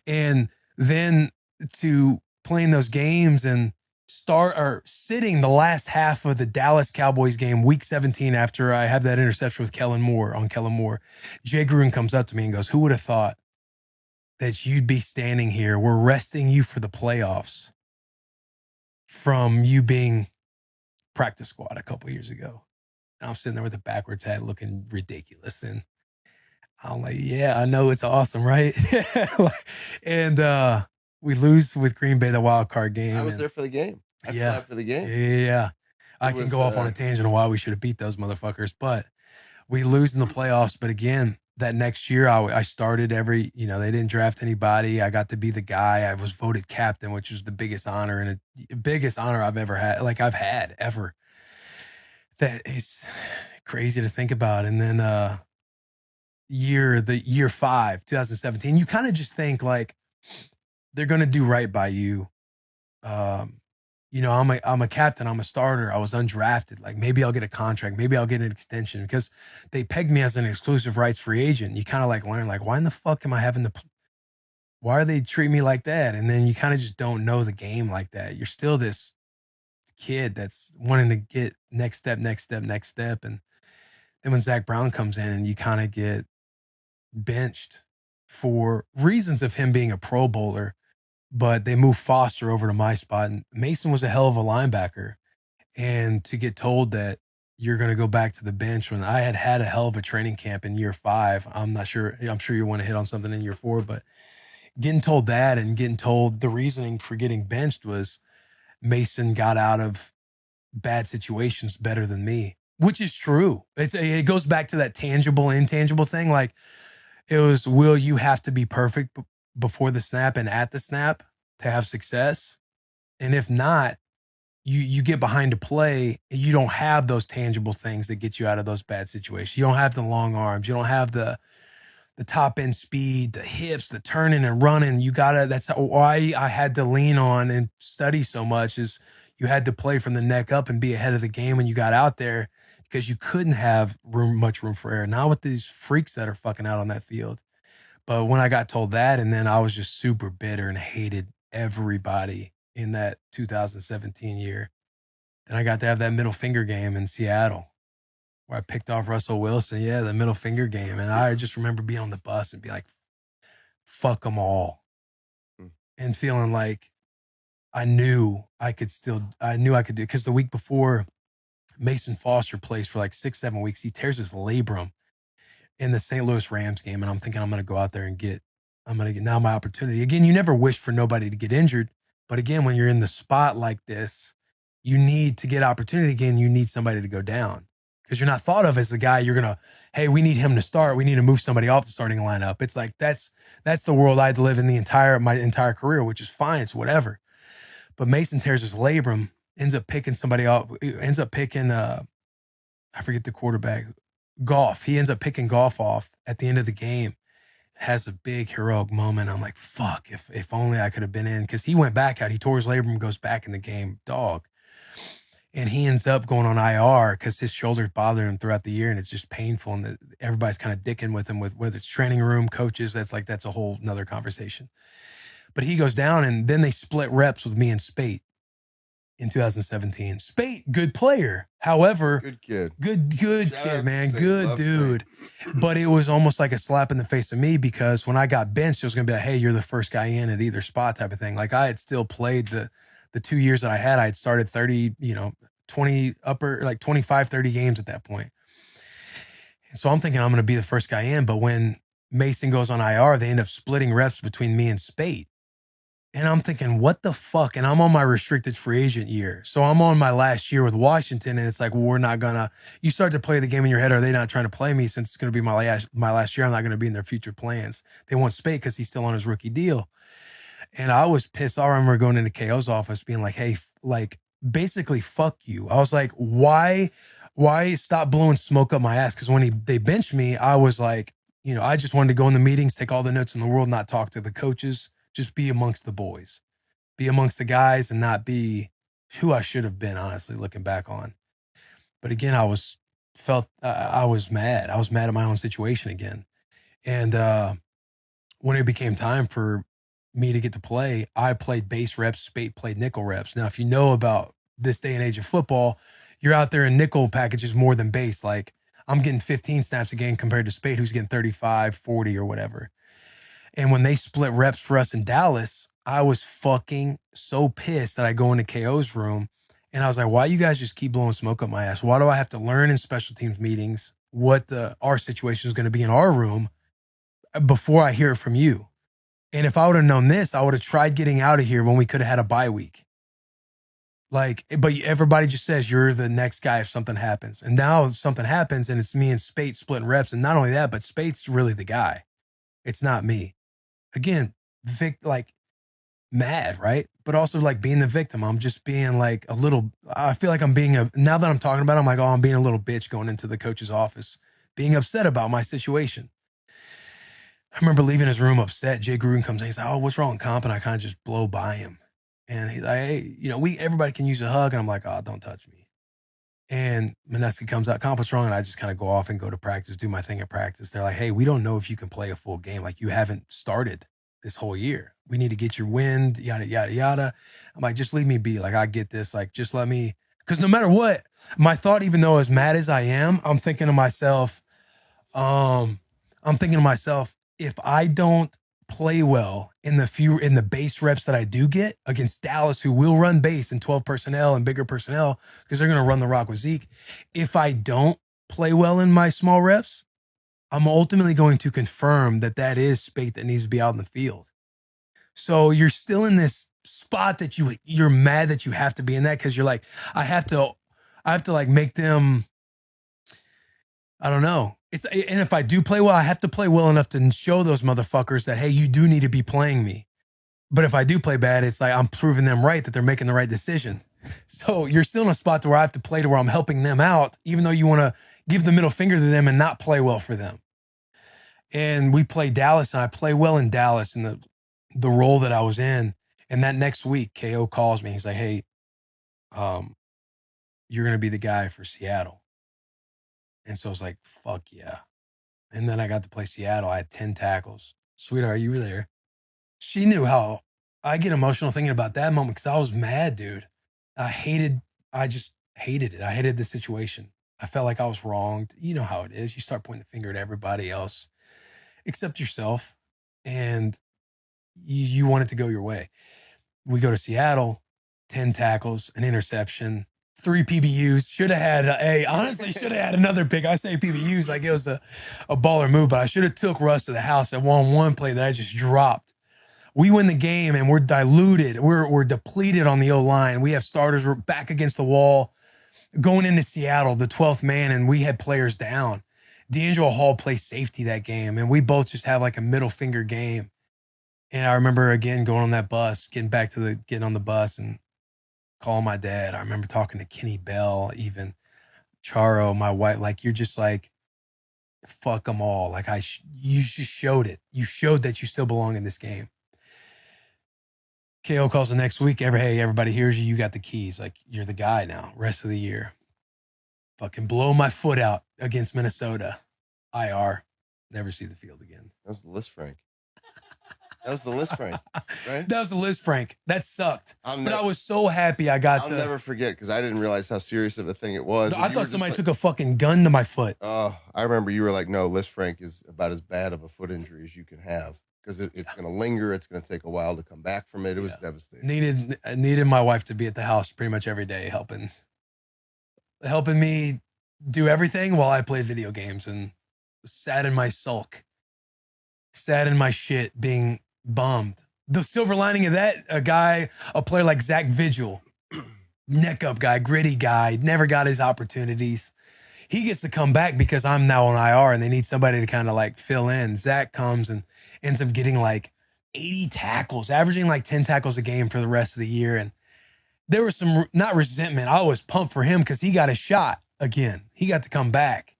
And then to playing those games and start or sitting the last half of the Dallas Cowboys game, week 17, after I have that interception with Kellen Moore, Jay Gruden comes up to me and goes, who would have thought that you'd be standing here? We're resting you for the playoffs from you being practice squad a couple years ago. And I'm sitting there with a backwards hat looking ridiculous. And I'm like, yeah, I know, it's awesome, right? And we lose with Green Bay, the wild card game. I was there for the game. I fly for the game. Yeah. I can go off on a tangent on why we should have beat those motherfuckers, but we lose in the playoffs. But again, that next year I started they didn't draft anybody. I got to be the guy. I was voted captain, which was the biggest honor and the biggest honor I've ever had. Like I've had ever. That is crazy to think about. And then year 5, 2017, you kind of just think like they're going to do right by you. I'm a captain. I'm a starter. I was undrafted. Like maybe I'll get a contract. Maybe I'll get an extension because they pegged me as an exclusive rights free agent. You kind of like learn like, why in the fuck am I having to, why are they treating me like that? And then you kind of just don't know the game like that. You're still this kid that's wanting to get next step. And then when Zach Brown comes in and you kind of get benched for reasons of him being a Pro Bowler, but they moved Foster over to my spot. And Mason was a hell of a linebacker. And to get told that you're going to go back to the bench when I had a hell of a training camp in year 5, I'm sure you want to hit on something in year 4, but getting told that and getting told the reasoning for getting benched was Mason got out of bad situations better than me, which is true. It goes back to that tangible, intangible thing. Like it was, Will, you have to be perfect before the snap and at the snap to have success. And if not, you get behind a play, you don't have those tangible things that get you out of those bad situations. You don't have the long arms. You don't have the top end speed, the hips, the turning and running. That's why I had to lean on and study so much, is you had to play from the neck up and be ahead of the game when you got out there, because you couldn't have much room for error. Not with these freaks that are fucking out on that field. But when I got told that, and then I was just super bitter and hated everybody in that 2017 year. Then I got to have that middle finger game in Seattle where I picked off Russell Wilson. Yeah, the middle finger game. And I just remember being on the bus and be like, fuck them all. And feeling like I knew I could do, because the week before, Mason Foster plays for like 6-7 weeks. He tears his labrum in the St. Louis Rams game. And I'm thinking I'm going to go out there and I'm going to get now my opportunity. Again, you never wish for nobody to get injured. But again, when you're in the spot like this, you need to get opportunity again. You need somebody to go down because you're not thought of as the guy you're going to, hey, we need him to start. We need to move somebody off the starting lineup. It's like, that's the world I'd live in my entire career, which is fine. It's whatever. But Mason tears his labrum, ends up picking somebody off, ends up picking, I forget the quarterback, Goff. He ends up picking Goff off at the end of the game. Has a big heroic moment. I'm like, fuck, if only I could have been in, because he went back out. He tore his labrum, goes back in the game, dog. And he ends up going on IR because his shoulders bothered him throughout the year, and it's just painful. And everybody's kind of dicking with him, with whether it's training room, coaches. That's a whole nother conversation. But he goes down, and then they split reps with me and Spate in 2017. Spate, good player. However, good kid. Good kid, man. Good dude. But it was almost like a slap in the face of me, because when I got benched, it was going to be like, hey, you're the first guy in at either spot type of thing. Like I had still played the 2 years that I had started 30, 25, 30 games at that point. And so I'm thinking I'm going to be the first guy in. But when Mason goes on IR, they end up splitting reps between me and Spate. And I'm thinking, what the fuck? And I'm on my restricted free agent year. So I'm on my last year with Washington. And it's like, well, we're not gonna, you start to play the game in your head. Are they not trying to play me since it's going to be my last year? I'm not going to be in their future plans. They want Spade because he's still on his rookie deal. And I was pissed. I remember going into KO's office being like, hey, like basically fuck you. I was like, why stop blowing smoke up my ass? Because when they benched me, I was like, you know, I just wanted to go in the meetings, take all the notes in the world, not talk to the coaches, just be amongst the boys, be amongst the guys and not be who I should have been, honestly, looking back on. But again, I was mad. I was mad at my own situation again. And when it became time for me to get to play, I played base reps, Spate played nickel reps. Now, if you know about this day and age of football, you're out there in nickel packages more than base. Like I'm getting 15 snaps a game compared to Spate, who's getting 35, 40 or whatever. And when they split reps for us in Dallas, I was fucking so pissed that I go into KO's room and I was like, why you guys just keep blowing smoke up my ass? Why do I have to learn in special teams meetings what our situation is going to be in our room before I hear it from you? And if I would have known this, I would have tried getting out of here when we could have had a bye week. Like, but everybody just says you're the next guy if something happens. And now something happens and it's me and Spate splitting reps. And not only that, but Spate's really the guy. It's not me. Again, like mad, right? But also like being the victim. I'm just being like I feel like I'm being now that I'm talking about it, I'm like, oh, I'm being a little bitch going into the coach's office, being upset about my situation. I remember leaving his room upset. Jay Gruden comes in. He's like, oh, what's wrong with Comp? And I kind of just blow by him. And he's like, hey, you know, everybody can use a hug. And I'm like, oh, don't touch me. And Mineski comes out, Comp, what's wrong? And I just kind of go off and go to practice, do my thing at practice. They're like, hey, we don't know if you can play a full game. Like you haven't started this whole year. We need to get your wind, yada, yada, yada. I'm like, just leave me be. Like, I get this. Like, just let me, because no matter what, my thought, even though as mad as I am, I'm thinking to myself, if I don't play well in the base reps that I do get against Dallas, who will run base in 12 personnel and bigger personnel because they're going to run the rock with Zeke. If I don't play well in my small reps, I'm ultimately going to confirm that is Spate that needs to be out in the field. So you're still in this spot that you're mad that you have to be in that because you're like, I have to like make them, I don't know. And if I do play well, I have to play well enough to show those motherfuckers that, hey, you do need to be playing me. But if I do play bad, it's like I'm proving them right that they're making the right decision. So you're still in a spot to where I have to play to where I'm helping them out, even though you want to give the middle finger to them and not play well for them. And we play Dallas, and I play well in Dallas in the role that I was in. And that next week, KO calls me. He's like, hey, you're going to be the guy for Seattle. And so I was like, fuck yeah. And then I got to play Seattle. I had 10 tackles. Sweetheart, you were there. She knew how I get emotional thinking about that moment because I was mad, dude. I just hated it. I hated the situation. I felt like I was wronged. You know how it is. You start pointing the finger at everybody else except yourself. And you want it to go your way. We go to Seattle, 10 tackles, an interception, 3 PBUs. Should have had another pick. I say PBUs like it was a baller move, but I should have took Russ to the house at one play that I just dropped. We win the game and we're diluted. We're depleted on the O-line. We have starters. We're back against the wall going into Seattle, the 12th man, and we had players down. D'Angelo Hall plays safety that game, and we both just have like a middle finger game. And I remember again going on that bus, getting on the bus and calling my dad. I remember talking to Kenny Bell, even Charo, my wife. Like, you're just like, fuck them all. Like you just showed it. You showed that you still belong in this game. KO calls the next week. Hey, everybody hears you. You got the keys. Like, you're the guy now. Rest of the year. Fucking blow my foot out against Minnesota. IR. Never see the field again. That was the list, Frank. That was the list, Frank. Right? That was the list, Frank. That sucked. But I was so happy I'll never forget because I didn't realize how serious of a thing it was. I thought somebody took a fucking gun to my foot. Oh, I remember you were like, no, list Frank is about as bad of a foot injury as you can have. Because it's going to linger. It's going to take a while to come back from it. It was devastating. Needed my wife to be at the house pretty much every day, helping me do everything while I played video games and sat in my sulk, sat in my shit, being bummed The silver lining of that, a player like Zach Vigil, neck up guy, gritty guy, never got his opportunities. He gets to come back because I'm now on IR and they need somebody to kind of like fill in. Zach comes and ends up getting like 80 tackles, averaging like 10 tackles a game for the rest of the year. And there was some, not resentment. I was pumped for him because he got a shot again. He got to come back.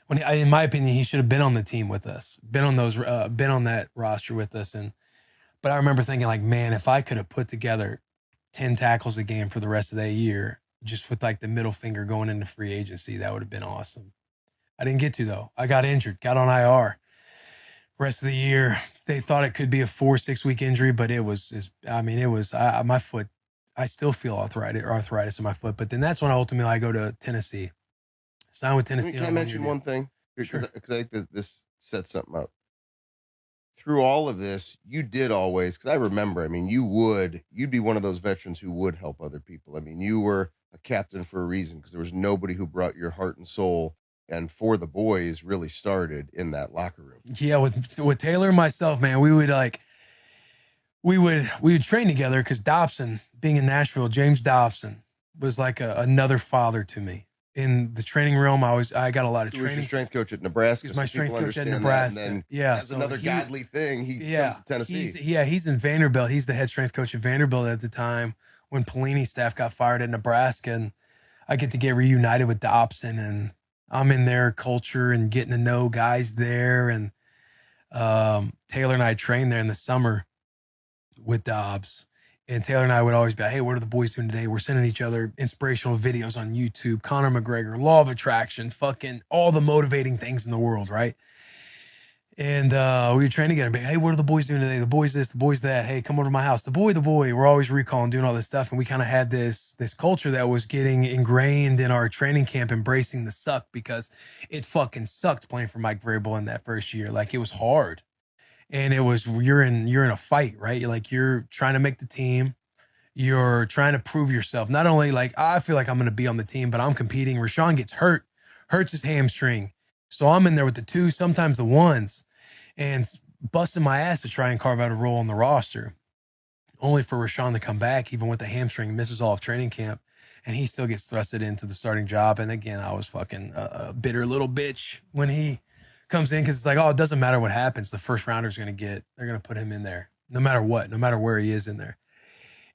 In my opinion, he should have been on the team with us, been on that roster with us. But I remember thinking like, man, if I could have put together 10 tackles a game for the rest of that year, just with like the middle finger going into free agency, that would have been awesome. I didn't get to though. I got injured, got on IR. Rest of the year, they thought it could be a 4-6 week injury, but my foot. I still feel arthritis in my foot. But then that's when ultimately I go to Tennessee. Sign with Tennessee. Can I mention one thing? Sure. Because I think this sets something up. Through all of this, you did always, because I remember, I mean, you'd be one of those veterans who would help other people. I mean, you were a captain for a reason because there was nobody who brought your heart and soul and for the boys really started in that locker room. Yeah, with Taylor and myself, man, we would train together because Dobson, being in Nashville, James Dobson was like another father to me. In the training realm, I got a lot of training. He was your strength coach at Nebraska. He was my strength coach at Nebraska. And then yeah, as another godly thing, he comes to Tennessee. He's in Vanderbilt. He's the head strength coach at Vanderbilt at the time when Pelini's staff got fired at Nebraska, and I get to get reunited with Dobson, and I'm in their culture and getting to know guys there. And Taylor and I trained there in the summer with Dobbs. And Taylor and I would always be like, hey, what are the boys doing today? We're sending each other inspirational videos on YouTube, Conor McGregor, law of attraction, fucking all the motivating things in the world, right? And we would train together. Hey, what are the boys doing today? The boys this, the boys that. Hey, come over to my house. The boy. We're always recalling, doing all this stuff. And we kind of had this culture that was getting ingrained in our training camp, embracing the suck, because it fucking sucked playing for Mike Vrabel in that first year. Like, it was hard. And it was, you're in a fight, right? You're trying to make the team. You're trying to prove yourself. Not only like, I feel like I'm going to be on the team, but I'm competing. Rashawn gets hurts his hamstring. So I'm in there with the 2, sometimes the 1s, and busting my ass to try and carve out a role on the roster, only for Rashawn to come back, even with the hamstring, misses all of training camp, and he still gets thrusted into the starting job. And again, I was fucking a bitter little bitch when he comes in, because it's like, oh, it doesn't matter what happens. The first rounder's they're going to put him in there no matter what, no matter where he is in there.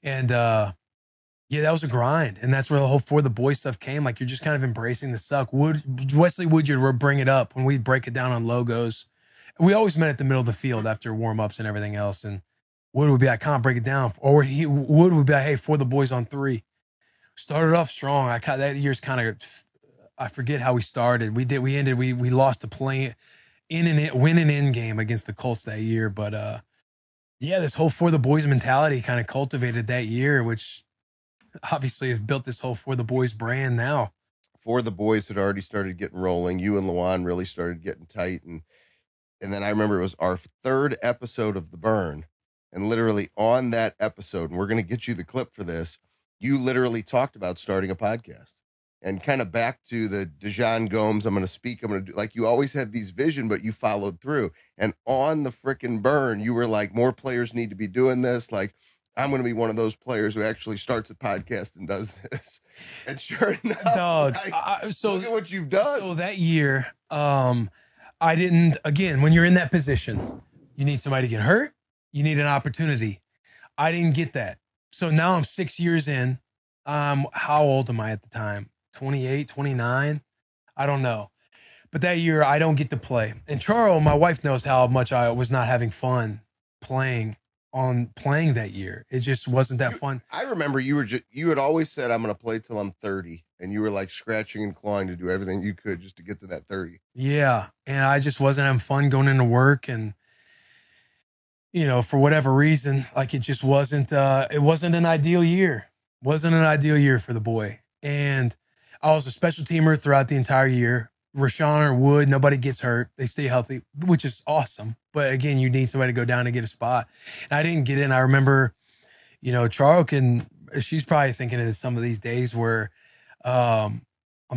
And yeah, that was a grind. And that's where the whole For the Boys stuff came. Like, you're just kind of embracing the suck. Wesley Woodyard would bring it up when we break it down on logos. We always met at the middle of the field after warm-ups and everything else. And Wood would be like, can't break it down. Or Wood would be like, hey, For the Boys on 3. Started off strong. That year's kind of, I forget how we started. We lost a play win an in game against the Colts that year. But yeah, this whole For the Boys mentality kind of cultivated that year, which obviously has built this whole For the Boys brand now. For the Boys had already started getting rolling. You and Lawan really started getting tight. And then I remember it was our 3rd episode of The Burn. And literally on that episode, and we're going to get you the clip for this, you literally talked about starting a podcast. And kind of back to the Dejan Gomes, I'm going to do, like, you always had these vision, but you followed through. And on the frickin' Burn, you were like, more players need to be doing this. Like, I'm going to be one of those players who actually starts a podcast and does this. And sure enough, Dog, look at what you've done. So that year, I didn't, again, when you're in that position, you need somebody to get hurt. You need an opportunity. I didn't get that. So now I'm 6 years in. How old am I at the time? 28, 29? I don't know. But that year, I don't get to play. And Charles, my wife, knows how much I was not having fun playing that year. It just wasn't that fun. I remember you had always said, I'm going to play till I'm 30. And you were like scratching and clawing to do everything you could just to get to that 30. Yeah. And I just wasn't having fun going into work. And, for whatever reason, like, it just wasn't an ideal year. Wasn't an ideal year for the boy. And I was a special teamer throughout the entire year. Rashawn or Wood, nobody gets hurt. They stay healthy, which is awesome. But again, you need somebody to go down and get a spot. And I didn't get in. I remember, Charles she's probably thinking of some of these days where I'm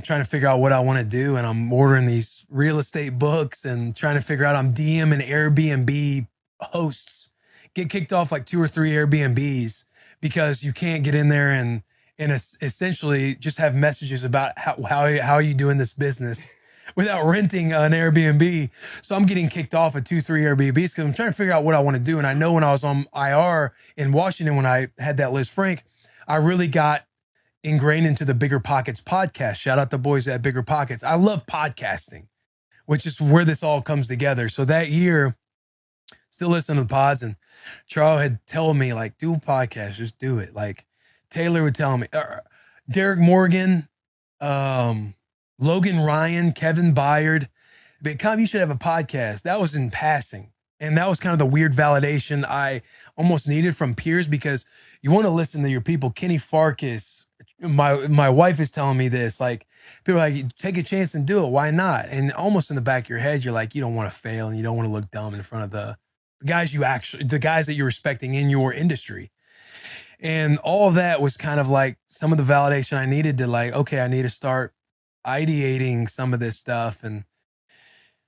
trying to figure out what I want to do. And I'm ordering these real estate books and trying to figure out, I'm DMing Airbnb hosts, get kicked off like 2 or 3 Airbnbs because you can't get in there and essentially just have messages about how are you doing this business without renting an Airbnb. So I'm getting kicked off at 2, 3 Airbnbs because I'm trying to figure out what I want to do. And I know when I was on IR in Washington, when I had that Liz Frank, I really got ingrained into the Bigger Pockets podcast. Shout out the boys at Bigger Pockets. I love podcasting, which is where this all comes together. So that year, still listening to the pods, and Charles had told me, like, do a podcast, just do it. Like Taylor would tell me, Derek Morgan, Logan Ryan, Kevin Byard, but you should have a podcast. That was in passing. And that was kind of the weird validation I almost needed from peers, because you want to listen to your people. Kenny Farkas, my wife is telling me this, like, people are like, take a chance and do it. Why not? And almost in the back of your head, you're like, you don't want to fail and you don't want to look dumb in front of the guys the guys that you're respecting in your industry. And all of that was kind of like some of the validation I needed to, like, okay, I need to start ideating some of this stuff. And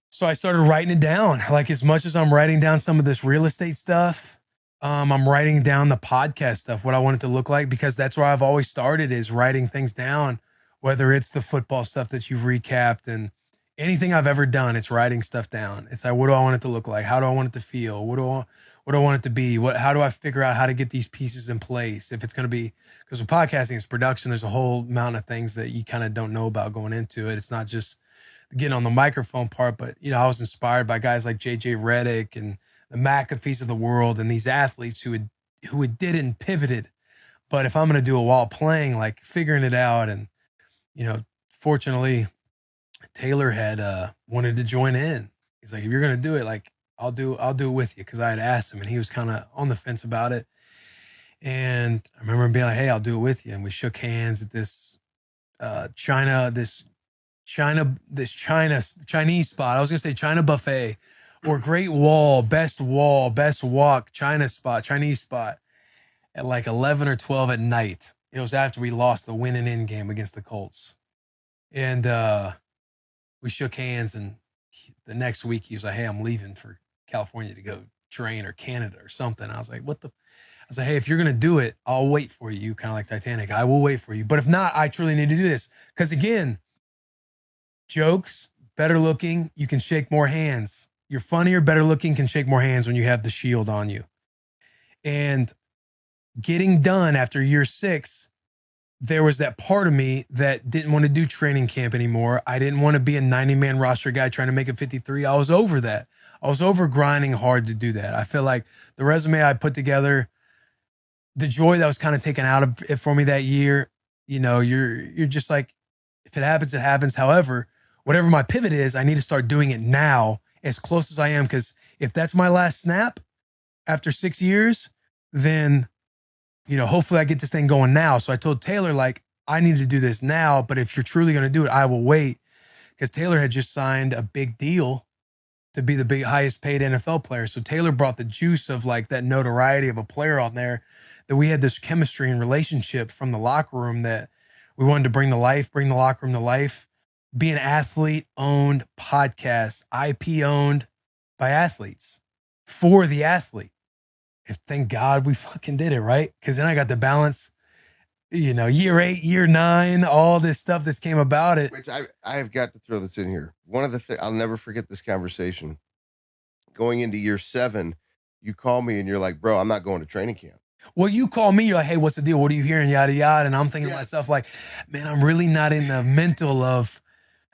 so I started writing it down. Like, as much as I'm writing down some of this real estate stuff, I'm writing down the podcast stuff, what I want it to look like, because that's where I've always started, is writing things down, whether it's the football stuff that you've recapped and anything I've ever done, it's writing stuff down. It's like, what do I want it to look like? How do I want it to feel? What do I want it to be? How do I figure out how to get these pieces in place? If it's going to be, because with podcasting, it's production. There's a whole amount of things that you kind of don't know about going into it. It's not just getting on the microphone part, but, you know, I was inspired by guys like JJ Redick and the McAfees of the world, and these athletes who did and pivoted. But if I'm going to do it while playing, like figuring it out. And, you know, fortunately, Taylor had wanted to join in. He's like, if you're going to do it, like, I'll do it with you. Cause I had asked him and he was kind of on the fence about it. And I remember him being like, hey, I'll do it with you. And we shook hands at this Chinese spot. I was going to say China buffet, or Great Wall, best walk, Chinese spot at like 11 or 12 at night. It was after we lost the winning in game against the Colts. And we shook hands, and the next week he was like, hey, I'm leaving for California to go train, or Canada or something. I was like, I was like, hey, if you're going to do it, I'll wait for you. Kind of like Titanic. I will wait for you. But if not, I truly need to do this. Because again, jokes, better looking, you can shake more hands. You're funnier, better looking, can shake more hands when you have the shield on you. And getting done after year 6, there was that part of me that didn't want to do training camp anymore. I didn't want to be a 90-man roster guy trying to make it 53. I was over that. I was over grinding hard to do that. I feel like the resume I put together, the joy that was kind of taken out of it for me that year, you know, you're just like, if it happens, it happens. However, whatever my pivot is, I need to start doing it now, as close as I am. Because if that's my last snap after 6 years, then, you know, hopefully I get this thing going now. So I told Taylor, like, I need to do this now, but if you're truly going to do it, I will wait. Because Taylor had just signed a big deal to be the highest paid NFL player. So Taylor brought the juice of like that notoriety of a player on there, that we had this chemistry and relationship from the locker room that we wanted to bring the locker room to life. Be an athlete owned podcast, IP owned by athletes for the athlete. And thank God we fucking did it, right? Because then I got the balance, you know, year 8, year 9, all this stuff that's came about it. Which I have got to throw this in here. One of the things, I'll never forget this conversation. Going into year 7, you call me and you're like, bro, I'm not going to training camp. Well, you call me, you're like, hey, what's the deal? What are you hearing? Yada, yada. And I'm thinking to myself, like, man, I'm really not in the mental of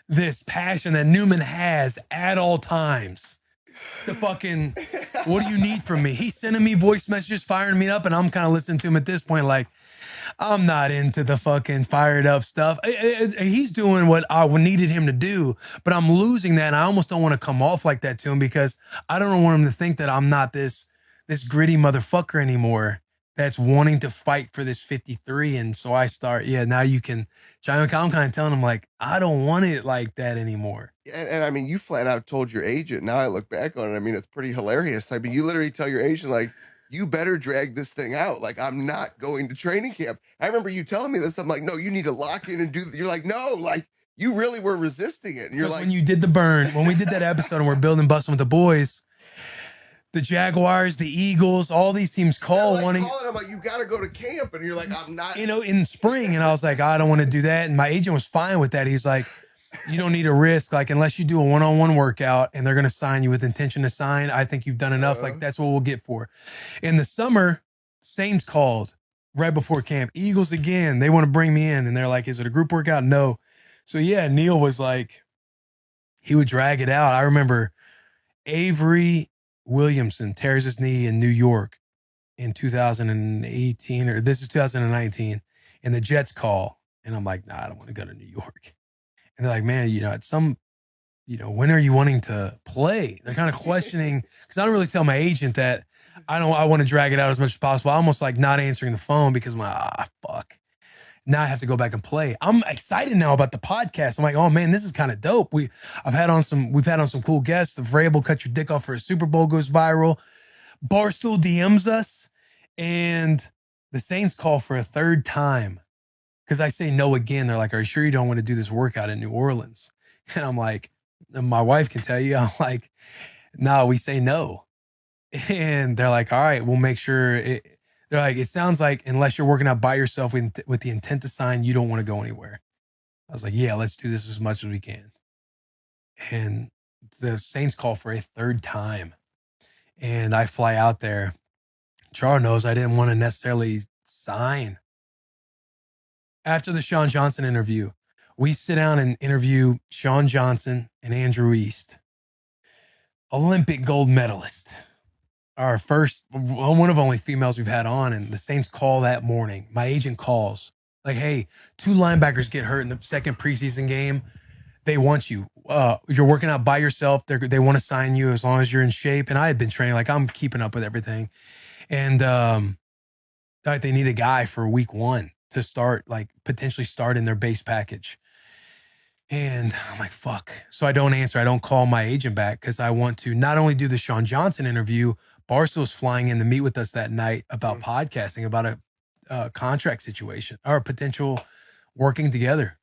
this passion that Newman has at all times. The fucking, what do you need from me? He's sending me voice messages, firing me up, and I'm kind of listening to him at this point, like, I'm not into the fucking fired up stuff. He's doing what I needed him to do, but I'm losing that, and I almost don't want to come off like that to him, because I don't want him to think that I'm not this gritty motherfucker anymore that's wanting to fight for this 53. And so I start, now you can, I'm kind of telling him, like, I don't want it like that anymore. And I mean, you flat out told your agent, now I look back on it, I mean, it's pretty hilarious. I mean, you literally tell your agent, like, you better drag this thing out. Like, I'm not going to training camp. I remember you telling me this. I'm like, no, you need to lock in and do. You're like, no, like, you really were resisting it. And you're like, when you did the burn, when we did that episode and we're building Bussin' with the boys, the Jaguars, the Eagles, all these teams call like wanting. I'm like, you got to go to camp, and you're like, I'm not. In spring, and I was like, I don't want to do that. And my agent was fine with that. He's like, you don't need a risk, like unless you do a one-on-one workout and they're going to sign you with intention to sign. I think you've done enough. Like that's what we'll get for. In the summer, Saints called right before camp. Eagles again, they want to bring me in, and they're like, is it a group workout? No. So yeah, Neil was like, he would drag it out. I remember Avery Williamson tears his knee in New York in 2018, or this is 2019, and the Jets call, and I'm like, nah, I don't want to go to New York. And they're like, man, at some, when are you wanting to play? They're kind of questioning, because I don't really tell my agent that I want to drag it out as much as possible. I almost like not answering the phone because I'm like, fuck. Now I have to go back and play. I'm excited now about the podcast. I'm like, oh man, this is kind of dope. We've had on some cool guests. The Vrabel cut your dick off for a Super Bowl goes viral. Barstool DMs us, and the Saints call for a third time because I say no again. They're like, are you sure you don't want to do this workout in New Orleans? And I'm like, and my wife can tell you, I'm like, no, we say no. And they're like, all right, we'll make sure. They're like, it sounds like unless you're working out by yourself with the intent to sign, you don't want to go anywhere. I was like, yeah, let's do this as much as we can. And the Saints call for a third time. And I fly out there. Char knows I didn't want to necessarily sign. After the Sean Johnson interview, we sit down and interview Sean Johnson and Andrew East, Olympic gold medalist. Our first, one of only females we've had on, and the Saints call that morning. My agent calls like, hey, 2 linebackers get hurt in the second preseason game. They want you. You're working out by yourself. They want to sign you as long as you're in shape. And I had been training, like I'm keeping up with everything. And they need a guy for week 1 to start, like potentially start in their base package. And I'm like, fuck. So I don't answer. I don't call my agent back because I want to not only do the Sean Johnson interview, Barstool's flying in to meet with us that night about podcasting, about a contract situation or potential working together.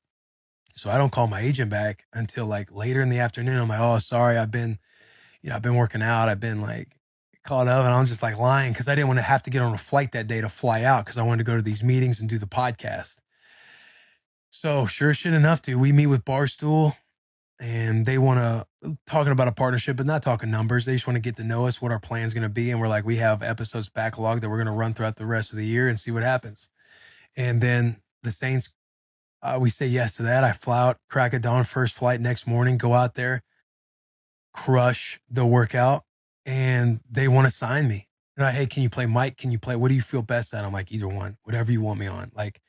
So I don't call my agent back until like later in the afternoon. I'm like, oh, sorry. I've been working out. I've been like caught up, and I'm just like lying because I didn't want to have to get on a flight that day to fly out because I wanted to go to these meetings and do the podcast. So sure shit enough, dude, we meet with Barstool, and they want to talking about a partnership, but not talking numbers. They just want to get to know us, what our plan's going to be. And we're like, we have episodes backlog that we're going to run throughout the rest of the year and see what happens. And then the Saints, we say yes to that. I fly out, crack of dawn, first flight next morning, go out there, crush the workout, and they want to sign me. They're like, hey, can you play Mike? Can you play? What do you feel best at? I'm like, either one, whatever you want me on. Like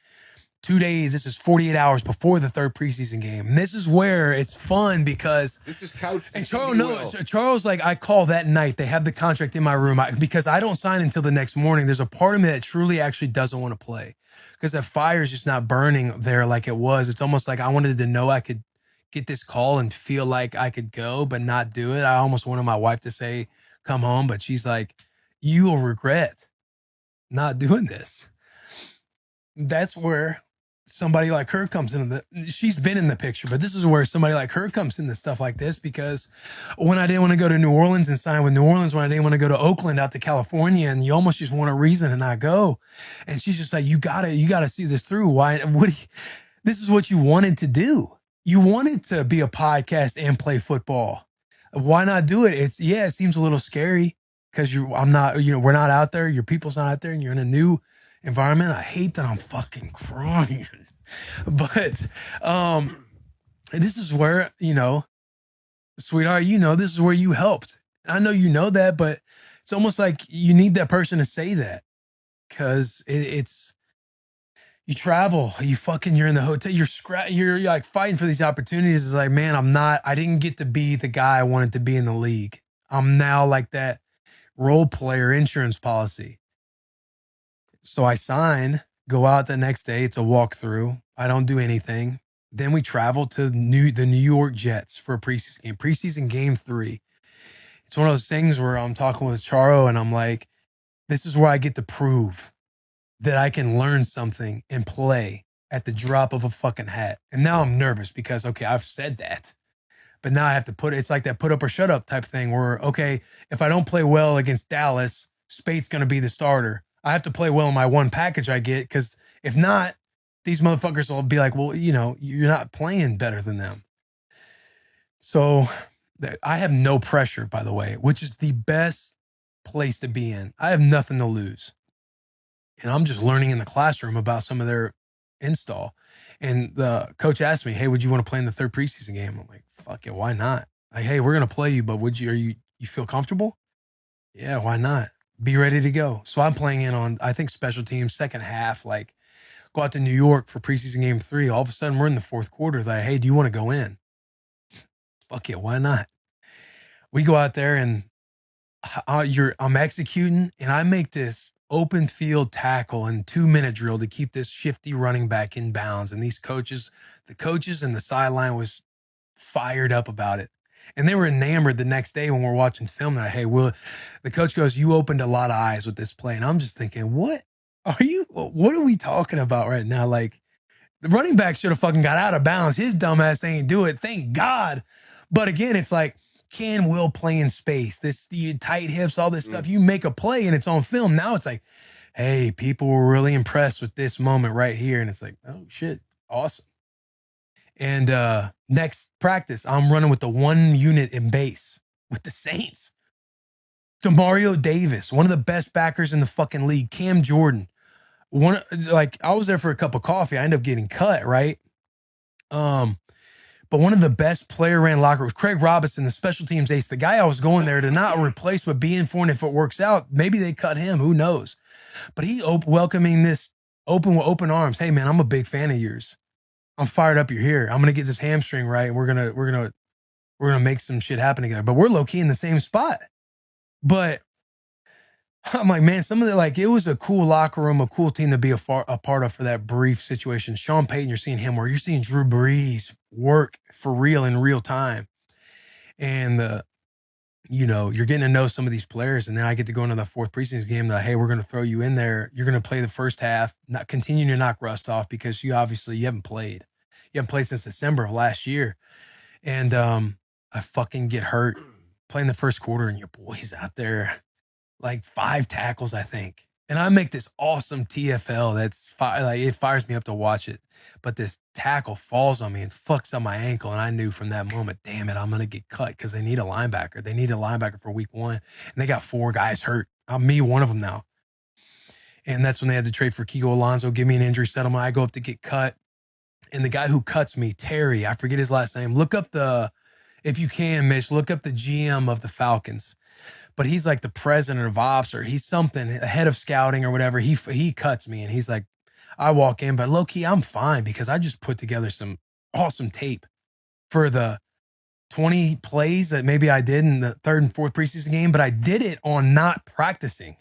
2 days, this is 48 hours before the third preseason game. And this is where it's fun because this is couch. And Charles knows. Charles, like, I call that night. They have the contract in my room because I don't sign until the next morning. There's a part of me that truly actually doesn't want to play because that fire's just not burning there like it was. It's almost like I wanted to know I could get this call and feel like I could go, but not do it. I almost wanted my wife to say, come home, but she's like, you will regret not doing this. That's where somebody like her comes into she's been in the picture, but this is where somebody like her comes into stuff like this, because when I didn't want to go to New Orleans and sign with New Orleans, when I didn't want to go to Oakland out to California, and you almost just want a reason to not go. And she's just like, you gotta see this through. Why? This is what you wanted to do. You wanted to be a podcast and play football. Why not do it? It seems a little scary because we're not out there. Your people's not out there, and you're in a new environment. I hate that I'm fucking crying, but this is where, sweetheart, this is where you helped. I know you know that, but it's almost like you need that person to say that, because it's you travel, you're in the hotel, you're like fighting for these opportunities. It's like, man, I didn't get to be the guy I wanted to be in the league. I'm now like that role player insurance policy. So I sign, go out the next day. It's a walkthrough. I don't do anything. Then we travel to the New York Jets for a preseason game 3. It's one of those things where I'm talking with Charo and I'm like, this is where I get to prove that I can learn something and play at the drop of a fucking hat. And now I'm nervous because, okay, I've said that, But now I have to it's like that put up or shut up type thing where, okay, if I don't play well against Dallas, Spate's going to be the starter. I have to play well in my one package I get, because if not, these motherfuckers will be like, well, you're not playing better than them. So I have no pressure, by the way, which is the best place to be in. I have nothing to lose. And I'm just learning in the classroom about some of their install. And the coach asked me, hey, would you want to play in the third preseason game? I'm like, fuck it, why not? Like, hey, we're going to play you, but you feel comfortable? Yeah, why not? Be ready to go. So I'm playing in on, I think, special teams, second half, like go out to New York for preseason game 3. All of a sudden we're in the fourth quarter. Like, hey, do you want to go in? Fuck it, why not? We go out there and I'm executing, and I make this open field tackle and 2-minute drill to keep this shifty running back in bounds. And the coaches and the sideline was fired up about it. And they were enamored the next day when we're watching film that, hey, the coach goes, you opened a lot of eyes with this play. And I'm just thinking, what are we talking about right now? Like, the running back should have fucking got out of bounds. His dumbass ain't do it. Thank God. But again, it's like, can Will play in space? This tight hips, all this stuff. You make a play and it's on film. Now it's like, hey, people were really impressed with this moment right here. And it's like, oh shit, awesome. And next practice, I'm running with the 1 unit in base with the Saints. Demario Davis, one of the best backers in the fucking league. Cam Jordan. I was there for a cup of coffee. I ended up getting cut, right? But one of the best player ran locker rooms, Craig Robinson, the special teams ace, the guy I was going there to not replace, but be in for, and if it works out, maybe they cut him. Who knows? But he welcoming this open arms. Hey man, I'm a big fan of yours. I'm fired up. You're here. I'm gonna get this hamstring right, and we're gonna make some shit happen together. But we're low key in the same spot. But I'm like, man, it was a cool locker room, a cool team to be a part of for that brief situation. Sean Payton, you're seeing him, where you're seeing Drew Brees work for real in real time. And, you're getting to know some of these players. And then I get to go into the fourth preseason game. Hey, we're going to throw you in there. You're going to play the first half, not continue to knock rust off, because you haven't played. You haven't played since December of last year. And I fucking get hurt playing the first quarter, and your boy's out there like 5 tackles, I think. And I make this awesome TFL it fires me up to watch it. But this tackle falls on me and fucks up my ankle. And I knew from that moment, damn it, I'm going to get cut, because they need a linebacker. They need a linebacker for week 1. And they got 4 guys hurt. I'm me, one of them now. And that's when they had to trade for Kiko Alonso, give me an injury settlement. I go up to get cut. And the guy who cuts me, Terry, I forget his last name. If you can, Mitch, look up the GM of the Falcons. But he's like the president of ops, or he's something, head of scouting or whatever. He cuts me, and he's like, I walk in, but low key, I'm fine, because I just put together some awesome tape for the 20 plays that maybe I did in the third and fourth preseason game, but I did it on not practicing.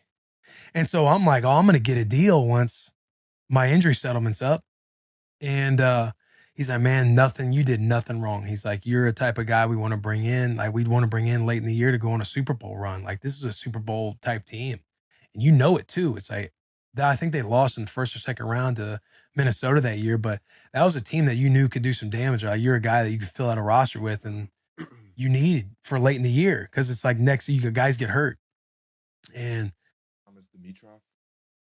And so I'm like, oh, I'm going to get a deal once my injury settlement's up. And he's like, man, you did nothing wrong. He's like, you're a type of guy we want to bring in. Like, we'd want to bring in late in the year to go on a Super Bowl run. Like, this is a Super Bowl type team. And you know it too. It's like, I think they lost in the first or second round to Minnesota that year, but that was a team that you knew could do some damage. Like, you're a guy that you could fill out a roster with, and you need for late in the year, because it's like next year guys get hurt. And Thomas Dimitrov,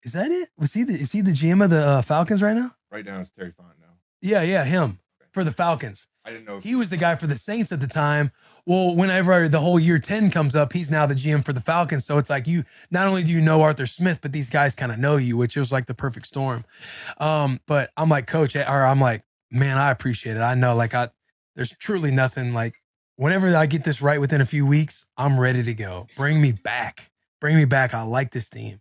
is that it? Is he the GM of the Falcons right now? Right now it's Terry Font now. Yeah, him for the Falcons. I didn't know he was the guy for the Saints at the time. Well, whenever the whole year 10 comes up, he's now the GM for the Falcons. So it's like, you not only do you know Arthur Smith, but these guys kind of know you, which was like the perfect storm. But I'm like, coach, or I'm like, man, I appreciate it. I know, like, there's truly nothing, like, whenever I get this right within a few weeks, I'm ready to go. Bring me back. I like this team.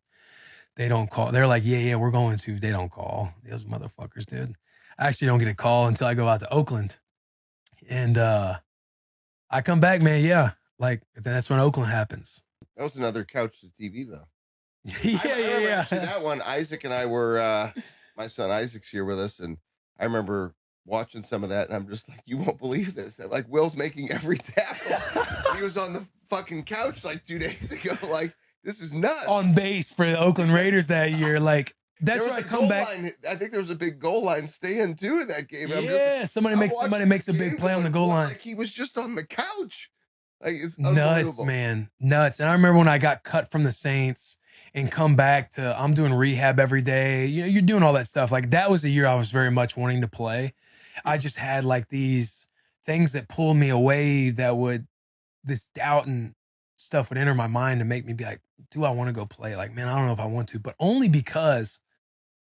They don't call. They're like, yeah, we're going to. They don't call. Those motherfuckers, dude. I actually don't get a call until I go out to Oakland. And I come back, man. Yeah. Like, then that's when Oakland happens. That was another couch to TV, though. yeah. Actually, that one, Isaac and I were, my son Isaac's here with us, and I remember watching some of that, and I'm just like, you won't believe this. Like, Will's making every tackle. He was on the fucking couch like 2 days ago. Like, this is nuts. On base for the Oakland Raiders that year. Like, That's there where was I a come goal back. line. I think there was a big goal line stand too in that game. And Yeah, somebody makes a big play on the goal line. Like he was just on the couch. Like it's Nuts, unbelievable. man. Nuts. And I remember when I got cut from the Saints and come back to I'm doing rehab every day. You know, you're doing all that stuff. Like that was the year I was very much wanting to play. I just had like these things that pulled me away that would this doubt and stuff would enter my mind to make me be like, do I want to go play? Like, man, I don't know if I want to, but only because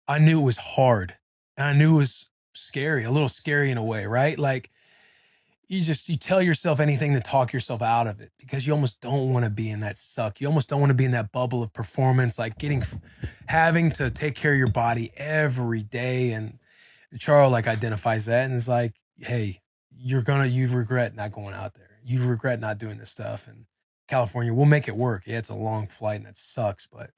I knew it was hard and I knew it was scary, a little scary in a way, right? Like you tell yourself anything to talk yourself out of it because you almost don't want to be in that suck. You almost don't want to be in that bubble of performance, like having to take care of your body every day. And Charles like identifies that and is like, hey, you'd regret not going out there. You'd regret not doing this stuff. And California, we'll make it work. Yeah, it's a long flight and that sucks, but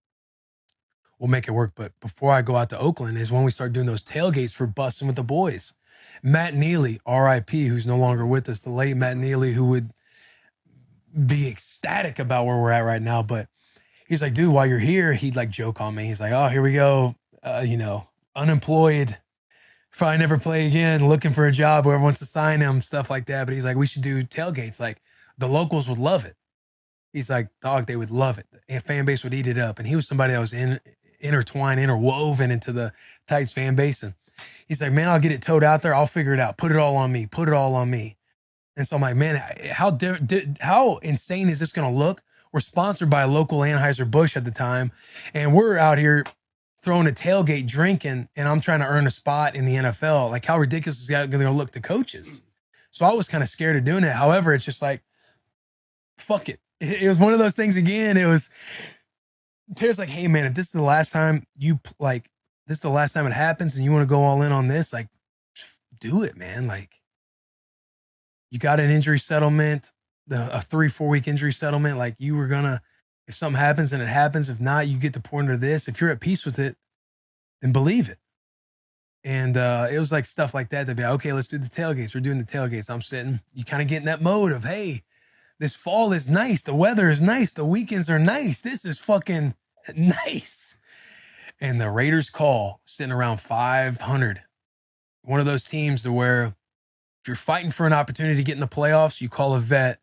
we'll make it work. But before I go out to Oakland is when we start doing those tailgates for Bussin' with the Boys. Matt Neely, RIP, who's no longer with us, the late Matt Neely, who would be ecstatic about where we're at right now. But he's like, dude, while you're here, he'd like joke on me. He's like, oh, here we go. Unemployed, probably never play again, looking for a job, whoever wants to sign him, stuff like that. But he's like, we should do tailgates. Like the locals would love it. He's like, dog, they would love it. And fan base would eat it up. And he was somebody that was interwoven into the Tights fan base. And he's like, man, I'll get it towed out there. I'll figure it out. Put it all on me. Put it all on me. And so I'm like, man, how insane is this going to look? We're sponsored by a local Anheuser-Busch at the time. And we're out here throwing a tailgate drinking. And I'm trying to earn a spot in the NFL. Like how ridiculous is that going to look to coaches? So I was kind of scared of doing it. However, it's just like, fuck it. It was one of those things again. It was, Taylor's like, hey man, if this is the last time this is the last time it happens and you want to go all in on this, like do it, man. Like you got an injury settlement, a 3-4 week injury settlement. Like you were gonna, if something happens and it happens, if not, you get to pour into this. If you're at peace with it, then believe it. And it was like stuff like that. They'd be like, okay, let's do the tailgates. We're doing the tailgates. I'm sitting, you kind of get in that mode of, hey, this fall is nice. The weather is nice. The weekends are nice. This is fucking nice. And the Raiders call sitting around 500. One of those teams to where if you're fighting for an opportunity to get in the playoffs, you call a vet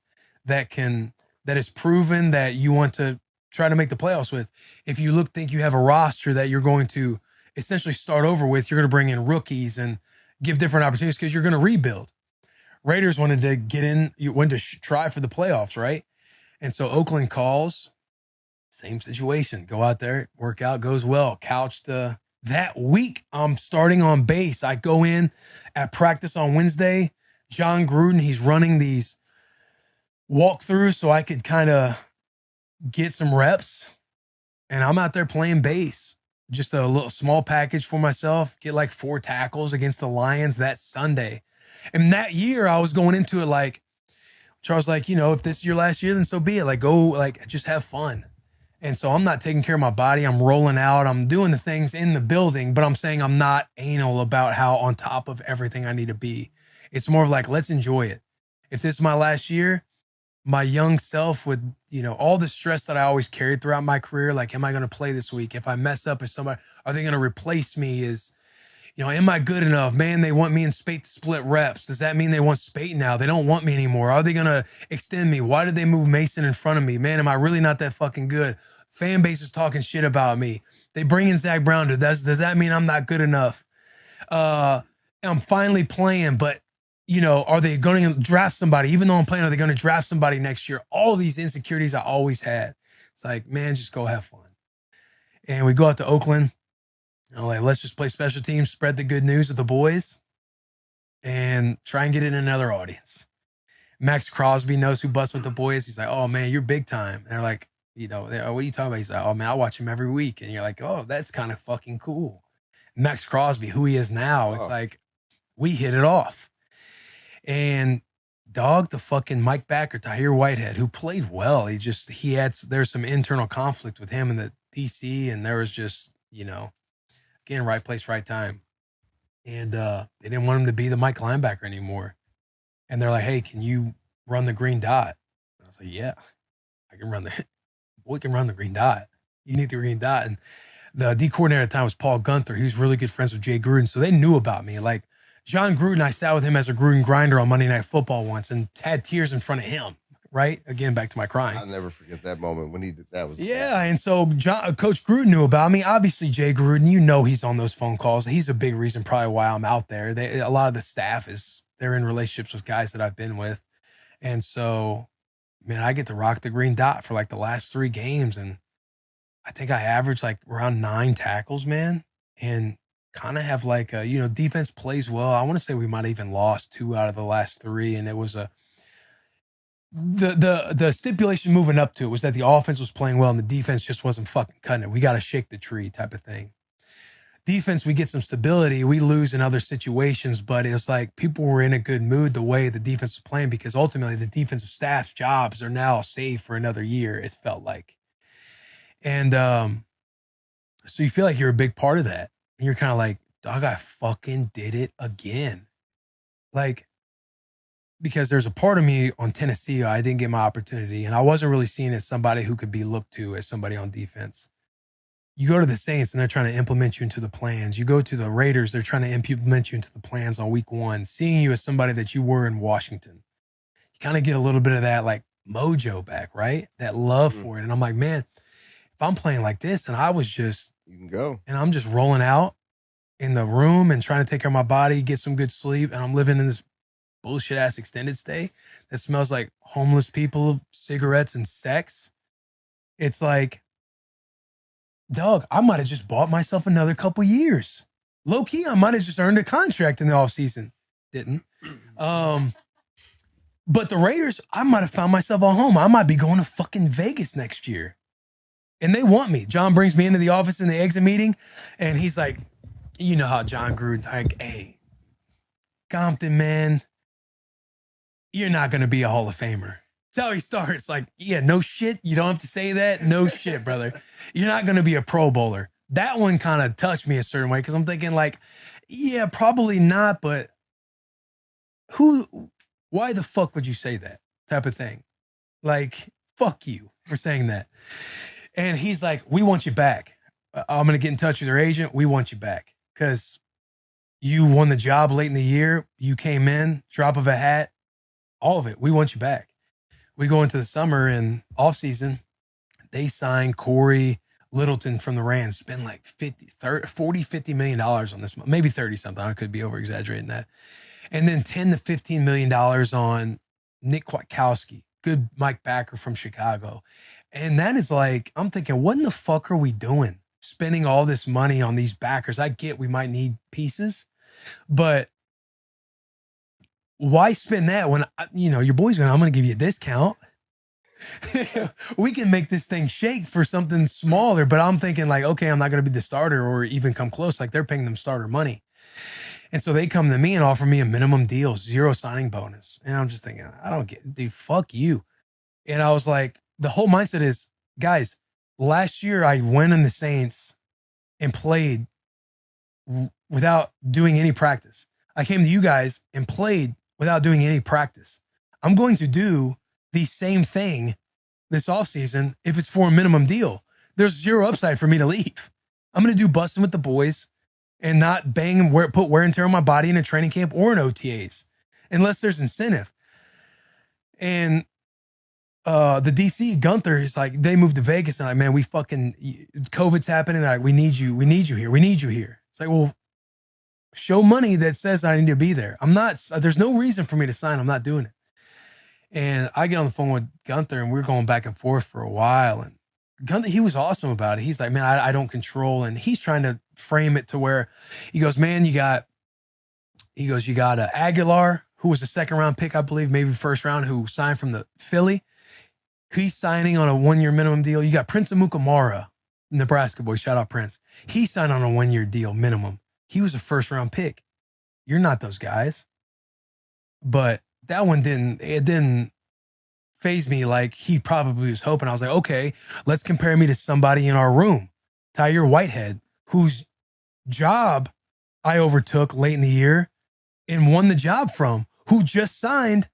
that is proven that you want to try to make the playoffs with. If you think you have a roster that you're going to essentially start over with, you're going to bring in rookies and give different opportunities because you're going to rebuild. Raiders wanted to get in, try for the playoffs, right? And so Oakland calls, same situation. Go out there, workout goes well. Couched that week, I'm starting on base. I go in at practice on Wednesday. John Gruden, he's running these walkthroughs so I could kind of get some reps. And I'm out there playing base. Just a little small package for myself. Get like 4 tackles against the Lions that Sunday. And that year I was going into it like, Charles, like, if this is your last year, then so be it. Like, go, like, just have fun. And so I'm not taking care of my body. I'm rolling out. I'm doing the things in the building, but I'm saying I'm not anal about how on top of everything I need to be. It's more of like, let's enjoy it. If this is my last year, my young self would, all the stress that I always carried throughout my career, like, am I going to play this week? If I mess up, are they going to replace me? Am I good enough? Man, they want me in Spate to split reps. Does that mean they want Spate now? They don't want me anymore. Are they going to extend me? Why did they move Mason in front of me? Man, am I really not that fucking good? Fan base is talking shit about me. They bring in Zach Brown. Does that mean I'm not good enough? I'm finally playing, but, are they going to draft somebody? Even though I'm playing, are they going to draft somebody next year? All these insecurities I always had. It's like, man, just go have fun. And we go out to Oakland. I'm like, let's just play special teams, spread the good news of the boys, and try and get in another audience. Max Crosby knows who Bust with the Boys. He's like, oh, man, you're big time. And they're like, what are you talking about? He's like, oh, man, I watch him every week. And you're like, oh, that's kind of fucking cool. Max Crosby, who he is now, It's like, we hit it off. And dog, the fucking Mike Backer, Tahir Whitehead, who played well. There's some internal conflict with him in the DC, and there was just, again, right place, right time. And they didn't want him to be the Mike linebacker anymore. And they're like, hey, can you run the green dot? And I was like, yeah, I can run we can run the green dot. You need the green dot. And The D coordinator at the time was Paul Gunther. He was really good friends with Jay Gruden. So they knew about me. Like John Gruden, I sat with him as a Gruden grinder on Monday Night Football once and had tears in front of him. Right? Again, back to my crying. I'll never forget that moment when he did that. Was yeah. And so Coach Gruden knew about me. Obviously, Jay Gruden, you know, he's on those phone calls. He's a big reason probably why I'm out there. A lot of the staff they're in relationships with guys that I've been with. And so, man, I get to rock the green dot for like the last 3 games. And I think I averaged like around 9 tackles, man. And kind of have like a, defense plays well. I want to say we might have even lost 2 out of the last 3. And it was the stipulation moving up to it was that the offense was playing well and the defense just wasn't fucking cutting it. We got to shake the tree type of thing. Defense, we get some stability. We lose in other situations, but it's like people were in a good mood the way the defense was playing because ultimately the defensive staff's jobs are now safe for another year, it felt like. And so you feel like you're a big part of that. And you're kind of like, dog, I fucking did it again. Like, because there's a part of me on Tennessee, I didn't get my opportunity, and I wasn't really seen as somebody who could be looked to as somebody on defense. You go to the Saints and they're trying to implement you into the plans. You go to the Raiders, they're trying to implement you into the plans on week 1, seeing you as somebody that you were in Washington. You kind of get a little bit of that like mojo back, right? That love for it. And I'm like, man, if I'm playing like this and I was just, you can go. And I'm just rolling out in the room and trying to take care of my body, get some good sleep. And I'm living in this bullshit ass extended stay that smells like homeless people, cigarettes, and sex. It's like, dog, I might have just bought myself another couple years. Low key, I might have just earned a contract in the offseason. Didn't. But the Raiders, I might have found myself a home. I might be going to fucking Vegas next year. And they want me. John brings me into the office in the exit meeting, and he's like, you know how John Gruden, like, hey, Compton, man, you're not going to be a Hall of Famer. That's how he starts. Like, yeah, no shit. You don't have to say that. No shit, brother. You're not going to be a Pro Bowler. That one kind of touched me a certain way because I'm thinking like, yeah, probably not, but why the fuck would you say that type of thing? Like, fuck you for saying that. And he's like, we want you back. I'm going to get in touch with your agent. We want you back because you won the job late in the year. You came in, drop of a hat, all of it. We want you back. We go into the summer and off season, they signed Corey Littleton from the Rams, spend like $50 million on this, maybe 30 something. I could be over exaggerating that. And then 10 to $15 million on Nick Kwiatkowski, good Mike backer from Chicago. And that is like, I'm thinking, what in the fuck are we doing? Spending all this money on these backers. I get we might need pieces, but why spend that when, your boy's going, I'm going to give you a discount. We can make this thing shake for something smaller, but I'm thinking like, okay, I'm not going to be the starter or even come close. Like they're paying them starter money. And so they come to me and offer me a minimum deal, 0 signing bonus. And I'm just thinking, I don't get, dude, fuck you. And I was like, the whole mindset is, guys, last year I went in the Saints and played without doing any practice. I came to you guys and played without doing any practice. I'm going to do the same thing this offseason if it's for a minimum deal. There's 0 upside for me to leave. I'm going to do busting with the boys and not bang and put wear and tear on my body in a training camp or in OTAs unless there's incentive. And the DC Gunther is like, they moved to Vegas and like, man, we fucking, COVID's happening. Like, we need you here. It's like, well, show money that says I need to be there. There's no reason for me to sign. I'm not doing it. And I get on the phone with Gunther and we're going back and forth for a while. And Gunther, he was awesome about it. He's like, man, I don't control. And he's trying to frame it to where he goes, man, you got Aguilar, who was a 2nd round pick, I believe, maybe 1st round, who signed from the Philly. He's signing on a 1-year minimum deal. You got Prince Amukamara, Nebraska boy. Shout out Prince. He signed on a 1-year deal minimum. He was a 1st round pick. You're not those guys. But that one didn't phase me like he probably was hoping. I was like, okay, let's compare me to somebody in our room, Tyre Whitehead, whose job I overtook late in the year and won the job from, who just signed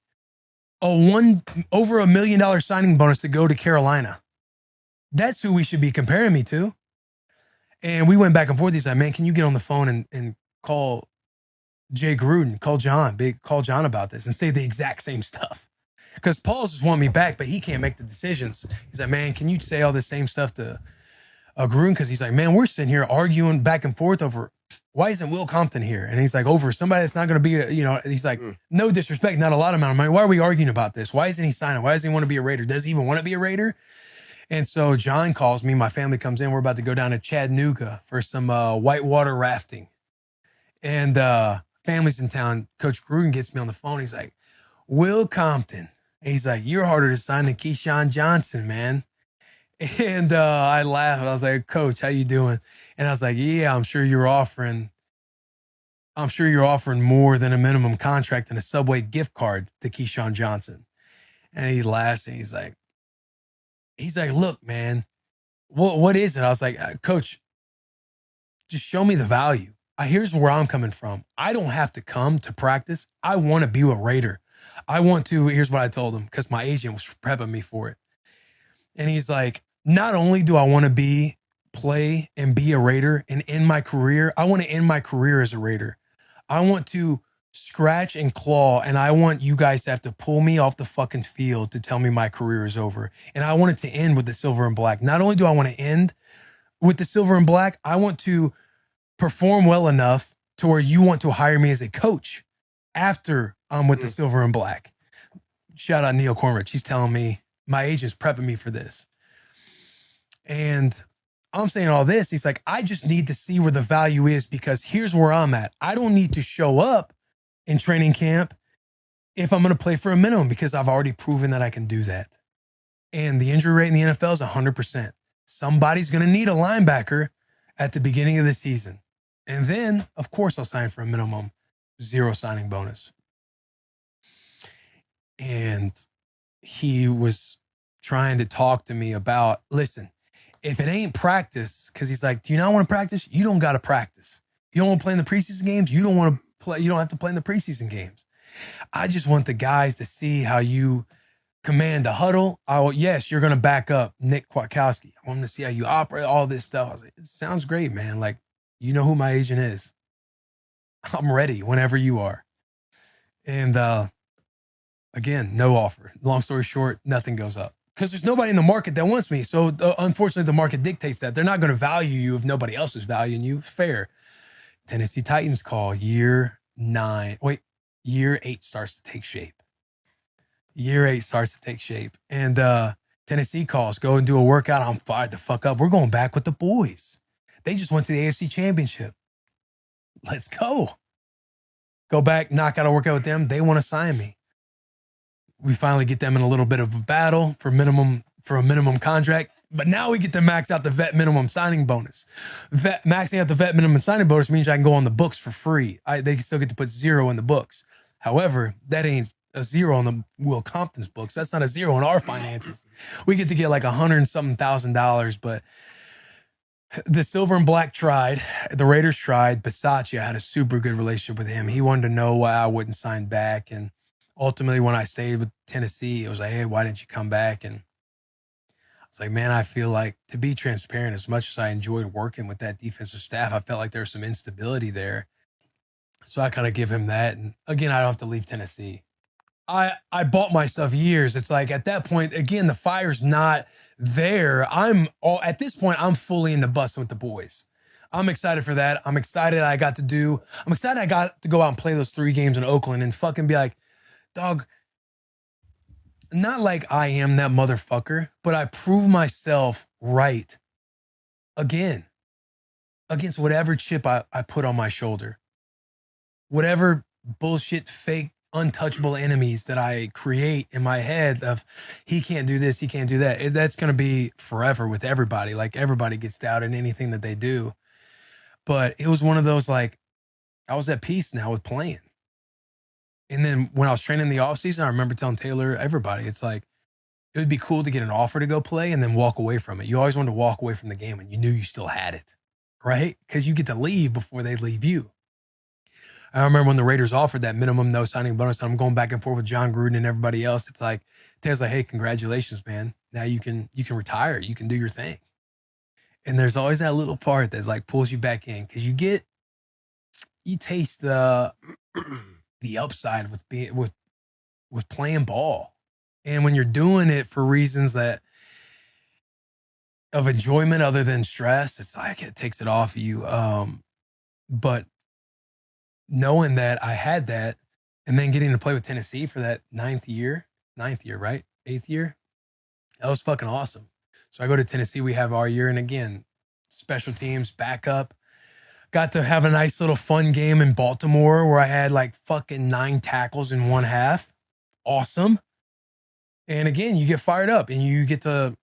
over $1 million signing bonus to go to Carolina. That's who we should be comparing me to. And we went back and forth. He's like, man, can you get on the phone and call Jay Gruden, call John about this and say the exact same stuff? Because Paul's just wanting me back, but he can't make the decisions. He's like, man, can you say all the same stuff to Gruden? Because he's like, man, we're sitting here arguing back and forth over why isn't Will Compton here? And he's like, over somebody that's not going to be he's like, no disrespect, not a lot of amount of money. Why are we arguing about this? Why isn't he signing? Why doesn't he want to be a Raider? Does he even want to be a Raider? And so John calls me. My family comes in. We're about to go down to Chattanooga for some whitewater rafting. And family's in town. Coach Gruden gets me on the phone. He's like, Will Compton. He's like, you're harder to sign than Keyshawn Johnson, man. And I laughed. I was like, Coach, how you doing? And I was like, yeah, I'm sure you're offering more than a minimum contract and a Subway gift card to Keyshawn Johnson. And he laughs and he's like, look, man, what is it? I was like, Coach, just show me the value. Here's where I'm coming from. I don't have to come to practice. I want to be a Raider. Here's what I told him, because my agent was prepping me for it. And he's like, not only do I want to play and be a Raider and end my career, I want to end my career as a Raider. I want to scratch and claw, and I want you guys to have to pull me off the fucking field to tell me my career is over. And I want it to end with the silver and black. Not only do I want to end with the silver and black, I want to perform well enough to where you want to hire me as a coach after I'm with the silver and black. Shout out Neil Cornrich. He's telling me, my agent's prepping me for this. And I'm saying all this. He's like, I just need to see where the value is, because here's where I'm at. I don't need to show up in training camp if I'm going to play for a minimum, because I've already proven that I can do that. And the injury rate in the NFL is 100%. Somebody's going to need a linebacker at the beginning of the season. And then, of course, I'll sign for a minimum 0 signing bonus. And he was trying to talk to me about, listen, if it ain't practice, because he's like, do you not want to practice? You don't got to practice. You don't want to play in the preseason games? You don't want to play. You don't have to play in the preseason games. I just want the guys to see how you command the huddle. Yes, you're going to back up Nick Kwiatkowski. I want them to see how you operate, all this stuff. I was like, it sounds great, man. Like, you know who my agent is. I'm ready whenever you are. And again, no offer. Long story short, nothing goes up, because there's nobody in the market that wants me. So unfortunately, the market dictates that. They're not going to value you if nobody else is valuing you. Fair. Tennessee Titans call year 8 starts to take shape. Year 8 starts to take shape. And Tennessee calls, go and do a workout. I'm fired the fuck up. We're going back with the boys. They just went to the AFC Championship. Let's go. Go back, knock out a workout with them. They want to sign me. We finally get them in a little bit of a battle for a minimum contract. But now we get to max out the vet minimum signing bonus. Maxing out the vet minimum signing bonus means I can go on the books for free. They still get to put 0 in the books. However, that ain't a 0 on the Will Compton's books. That's not a 0 in our finances. We get to get like $100 and something thousand. But the silver and black tried. The Raiders tried. Bisaccia had a super good relationship with him. He wanted to know why I wouldn't sign back. And ultimately, when I stayed with Tennessee, it was like, hey, why didn't you come back? And it's like, man, I feel like, to be transparent, as much as I enjoyed working with that defensive staff, I felt like there was some instability there. So I kind of give him that. And again, I don't have to leave Tennessee. I bought myself years. It's like, at that point, again, the fire's not there. At this point, I'm fully into Bussin with the boys. I'm excited for that. I'm excited I got to go out and play those 3 games in Oakland and fucking be like, dog, not like I am that motherfucker, but I prove myself right again against whatever chip I put on my shoulder, whatever bullshit, fake, untouchable enemies that I create in my head of, he can't do this, he can't do that. That's going to be forever with everybody. Like, everybody gets doubted in anything that they do. But it was one of those, like, I was at peace now with playing. And then when I was training in the offseason, I remember telling Taylor, everybody, it's like, it would be cool to get an offer to go play and then walk away from it. You always wanted to walk away from the game when you knew you still had it, right? Because you get to leave before they leave you. I remember when the Raiders offered that minimum no signing bonus, and I'm going back and forth with John Gruden and everybody else. It's like, Taylor's like, hey, congratulations, man. Now you can retire. You can do your thing. And there's always that little part that like pulls you back in because you taste the upside with being with playing ball. And when you're doing it for reasons that of enjoyment other than stress, it's like it takes it off of you. But knowing that I had that and then getting to play with Tennessee for that ninth year, right? 8th year. That was fucking awesome. So I go to Tennessee, we have our year, and again, special teams, backup. Got to have a nice little fun game in Baltimore where I had like fucking 9 tackles in one half. Awesome. And again, you get fired up and you get to,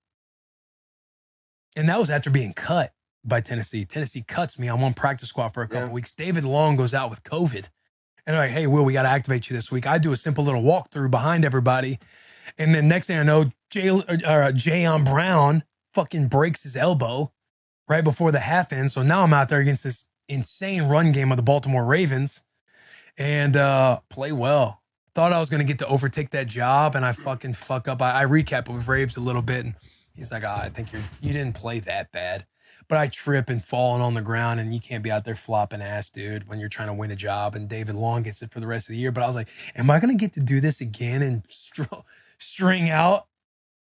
and that was after being cut by Tennessee. Tennessee cuts me. I'm on practice squad for a couple weeks. David Long goes out with COVID. And they're like, hey, Will, we got to activate you this week. I do a simple little walkthrough behind everybody. And then next thing I know, Jayon Brown fucking breaks his elbow right before the half ends. So now I'm out there against this insane run game of the Baltimore Ravens and play well. Thought I was going to get to overtake that job and I fucking fuck up. I recap it with Raves a little bit and he's like, I think you didn't play that bad. But I trip and falling on the ground and you can't be out there flopping ass, dude, when you're trying to win a job. And David Long gets it for the rest of the year. But I was like, am I going to get to do this again and string out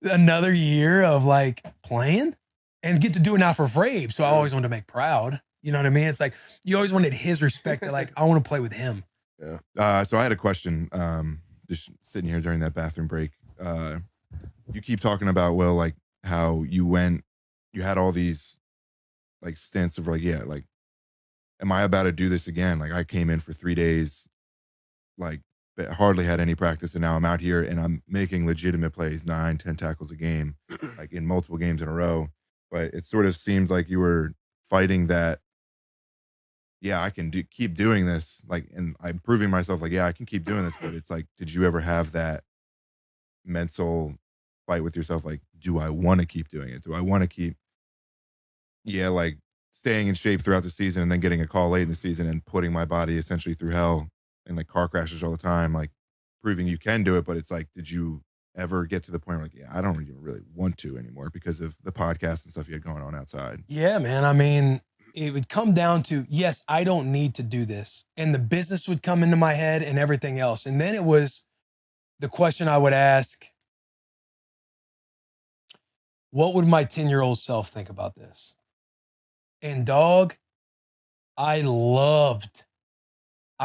another year of like playing and get to do it now for Vrave? So I always wanted to make proud. You know what I mean? It's like you always wanted his respect to like, I want to play with him. Yeah. So I had a question, just sitting here during that bathroom break. You keep talking about, Will, like how you had all these like stints of like, yeah, like, am I about to do this again? Like I came in for 3 days, like hardly had any practice. And now I'm out here and I'm making legitimate plays, 9-10 tackles a game, like in multiple games in a row. But it sort of seemed like you were fighting that, yeah, I can keep doing this. Like, and I'm proving myself like, yeah, I can keep doing this. But it's like, did you ever have that mental fight with yourself? Like, do I want to keep doing it? Do I want to keep, like staying in shape throughout the season and then getting a call late in the season and putting my body essentially through hell and like car crashes all the time, like proving you can do it. But it's like, did you ever get to the point where like, yeah, I don't even really want to anymore because of the podcast and stuff you had going on outside? Yeah, man. I mean, it would come down to, yes, I don't need to do this. And the business would come into my head and everything else. And then it was the question I would ask, what would my 10-year-old self think about this? And dog, I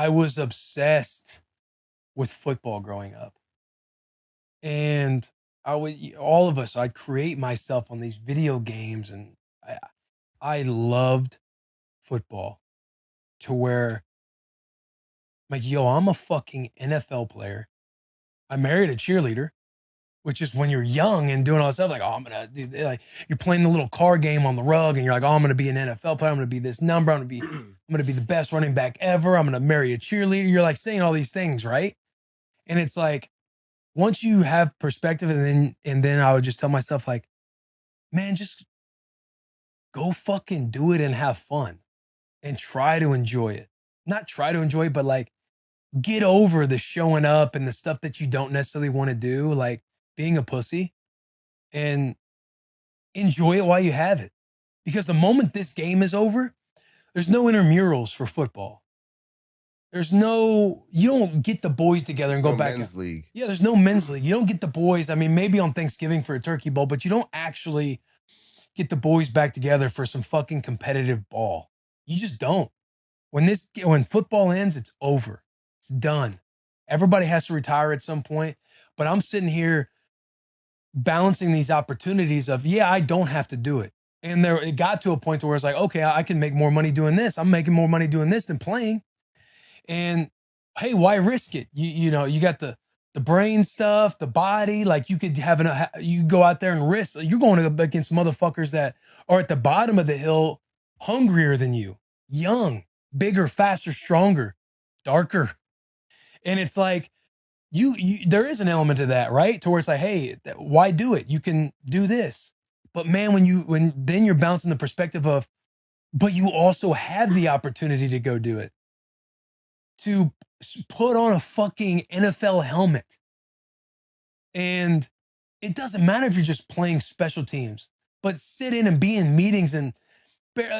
was obsessed with football growing up. And all of us, I'd create myself on these video games and I loved football to where I'm like, yo, I'm a fucking NFL player. I married a cheerleader, which is when you're young and doing all this stuff, like, oh, I'm going to do, like, you're playing the little car game on the rug and you're like, oh, I'm going to be an NFL player. I'm going to be this number. I'm going to be the best running back ever. I'm going to marry a cheerleader. You're like saying all these things, right? And it's like, once you have perspective and then I would just tell myself like, man, just go fucking do it and have fun and try to enjoy it. Not try to enjoy it, but like get over the showing up and the stuff that you don't necessarily want to do, like being a pussy, and enjoy it while you have it. Because the moment this game is over, there's no intramurals for football. You don't get the boys together and go back. Men's league. Yeah, there's no men's league. You don't get the boys. I mean, maybe on Thanksgiving for a turkey bowl, but you don't actually get the boys back together for some fucking competitive ball. You just don't. When football ends, it's over. It's done. Everybody has to retire at some point. But I'm sitting here balancing these opportunities of, yeah, I don't have to do it. And it got to a point to where it's like, okay, I can make more money doing this. I'm making more money doing this than playing. And hey, why risk it? You know, you got the brain stuff, the body, like you could you go out there and risk. You're going up against motherfuckers that are at the bottom of the hill, hungrier than you, young, bigger, faster, stronger, darker. And it's like, there is an element to that, right? To where it's like, hey, why do it? You can do this. But man, when then you're bouncing the perspective of, but you also have the opportunity to go do it. To put on a fucking NFL helmet. And it doesn't matter if you're just playing special teams, but sit in and be in meetings and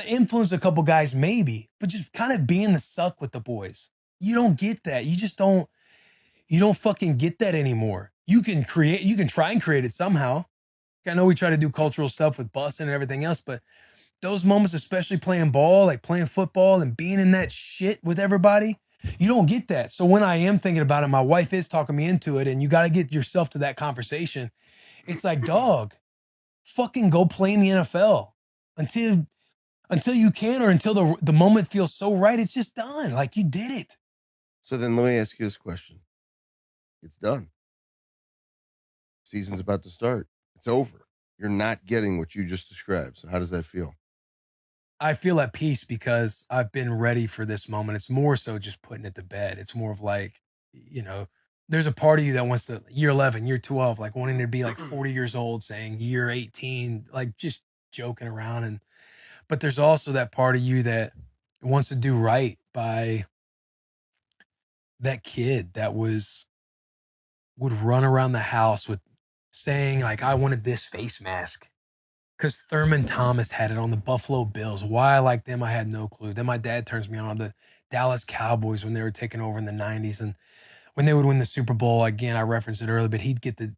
influence a couple guys maybe, but just kind of being the suck with the boys. You don't get that. You don't fucking get that anymore. You can try and create it somehow. I know we try to do cultural stuff with Bussin and everything else, but those moments, especially playing ball, like playing football and being in that shit with everybody, you don't get that. So when I am thinking about it, my wife is talking me into it, and you got to get yourself to that conversation. It's like, dog, fucking go play in the NFL until you can, or until the moment feels so right. It's just done. Like, you did it. So then let me ask you this question. It's done. Season's about to start. It's over. You're not getting what you just described. So how does that feel? I feel at peace because I've been ready for this moment. It's more so just putting it to bed. It's more of like, there's a part of you that wants to year 11, year 12, like wanting to be like 40 years old, saying year 18, like just joking around. But there's also that part of you that wants to do right by that kid that would run around the house with saying like, I wanted this face mask. Because Thurman Thomas had it on the Buffalo Bills. Why I like them, I had no clue. Then my dad turns me on the Dallas Cowboys when they were taking over in the 90s. And when they would win the Super Bowl, again, I referenced it earlier, but he'd get the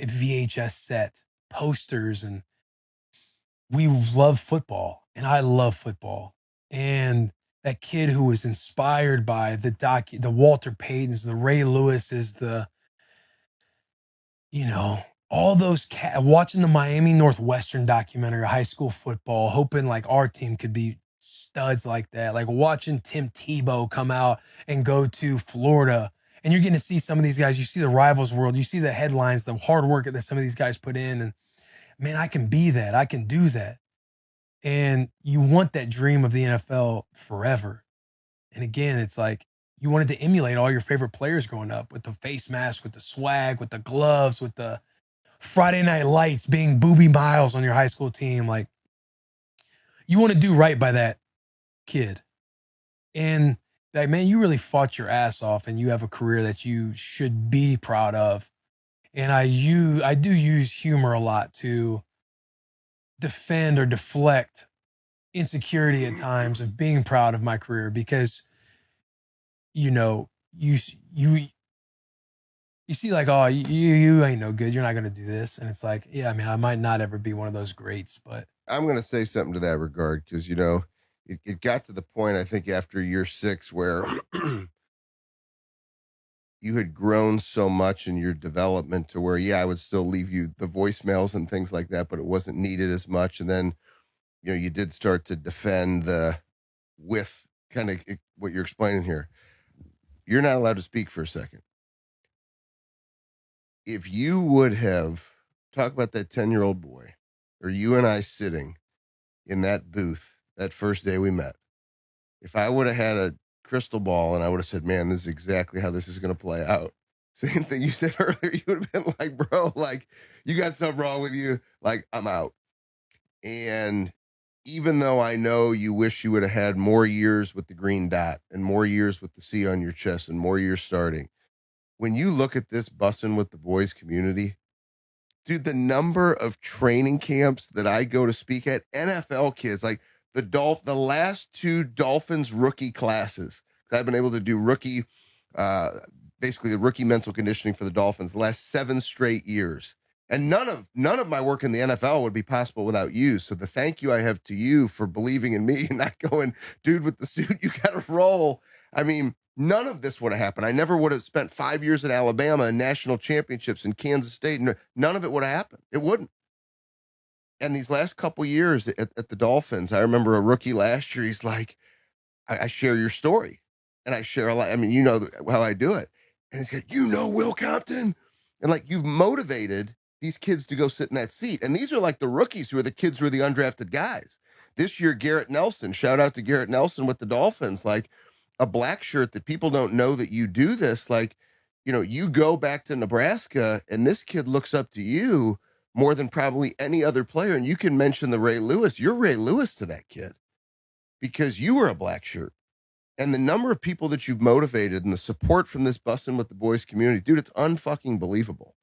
VHS set, posters, and we love football. And I love football. And that kid who was inspired by the Walter Paytons, the Ray Lewises, all those watching the Miami Northwestern documentary, high school football, hoping like our team could be studs like that, like watching Tim Tebow come out and go to Florida, and you're getting to see some of these guys. You see the Rivals World, you see the headlines, the hard work that some of these guys put in, and man, I can be that, I can do that. And you want that dream of the NFL forever. And again, it's like you wanted to emulate all your favorite players growing up with the face mask, with the swag, with the gloves, with the Friday Night Lights being Booby Miles on your high school team. Like, you want to do right by that kid. And like, man, you really fought your ass off, and you have a career that you should be proud of. And I do use humor a lot to defend or deflect insecurity at times of being proud of my career, because you see like, oh, you ain't no good, you're not going to do this. And it's like, yeah, I mean, I might not ever be one of those greats, but I'm going to say something to that regard, because, it got to the point, I think, after year 6 where you had grown so much in your development to where, yeah, I would still leave you the voicemails and things like that, but it wasn't needed as much. And then, you did start to defend the with kind of what you're explaining here. You're not allowed to speak for a second. If you would have talked about that 10-year-old boy, or you and I sitting in that booth that first day we met, if I would have had a crystal ball and I would have said, man, this is exactly how this is going to play out. Same thing you said earlier, you would have been like, bro, like, you got something wrong with you. Like, I'm out. And even though I know you wish you would have had more years with the green dot and more years with the C on your chest and more years starting, when you look at this Bussin' with the Boys community, dude, the number of training camps that I go to speak at, NFL kids, like the last 2 Dolphins rookie classes, I've been able to do basically the rookie mental conditioning for the Dolphins the last 7 straight years. And none of my work in the NFL would be possible without you. So the thank you I have to you for believing in me and not going, dude, with the suit, you got to roll. I mean, none of this would have happened. I never would have spent 5 years at Alabama and national championships in Kansas State. And none of it would have happened. It wouldn't. And these last couple years at the Dolphins, I remember a rookie last year. He's like, I share your story, and I share a lot. I mean, how I do it. And he's like, Will Compton, and like, you've motivated these kids to go sit in that seat. And these are like the rookies who are the kids who are the undrafted guys. This year, Garrett Nelson, shout out to Garrett Nelson with the Dolphins, like a black shirt that people don't know that you do this. Like, you go back to Nebraska and this kid looks up to you more than probably any other player. And you can mention the Ray Lewis. You're Ray Lewis to that kid because you were a black shirt. And the number of people that you've motivated and the support from this Bussin' with the Boys community, dude, it's unfucking believable.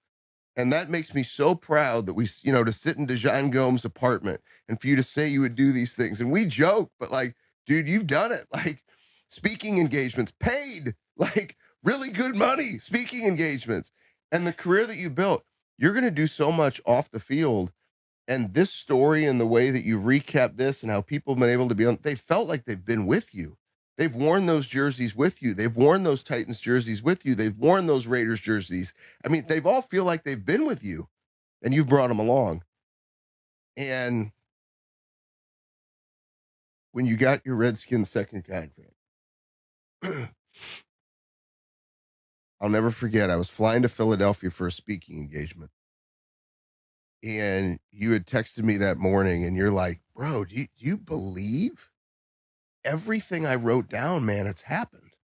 And that makes me so proud that we, to sit in Dejan Gomes' apartment and for you to say you would do these things. And we joke, but like, dude, you've done it. Like speaking engagements, paid, like really good money, speaking engagements. And the career that you built, you're going to do so much off the field. And this story and the way that you recap this and how people have been able to be on, they felt like they've been with you. They've worn those jerseys with you. They've worn those Titans jerseys with you. They've worn those Raiders jerseys. I mean, they've all feel like they've been with you and you've brought them along. And when you got your Redskins second contract, I'll never forget, I was flying to Philadelphia for a speaking engagement. And you had texted me that morning and you're like, bro, do you believe everything I wrote down, man? It's happened.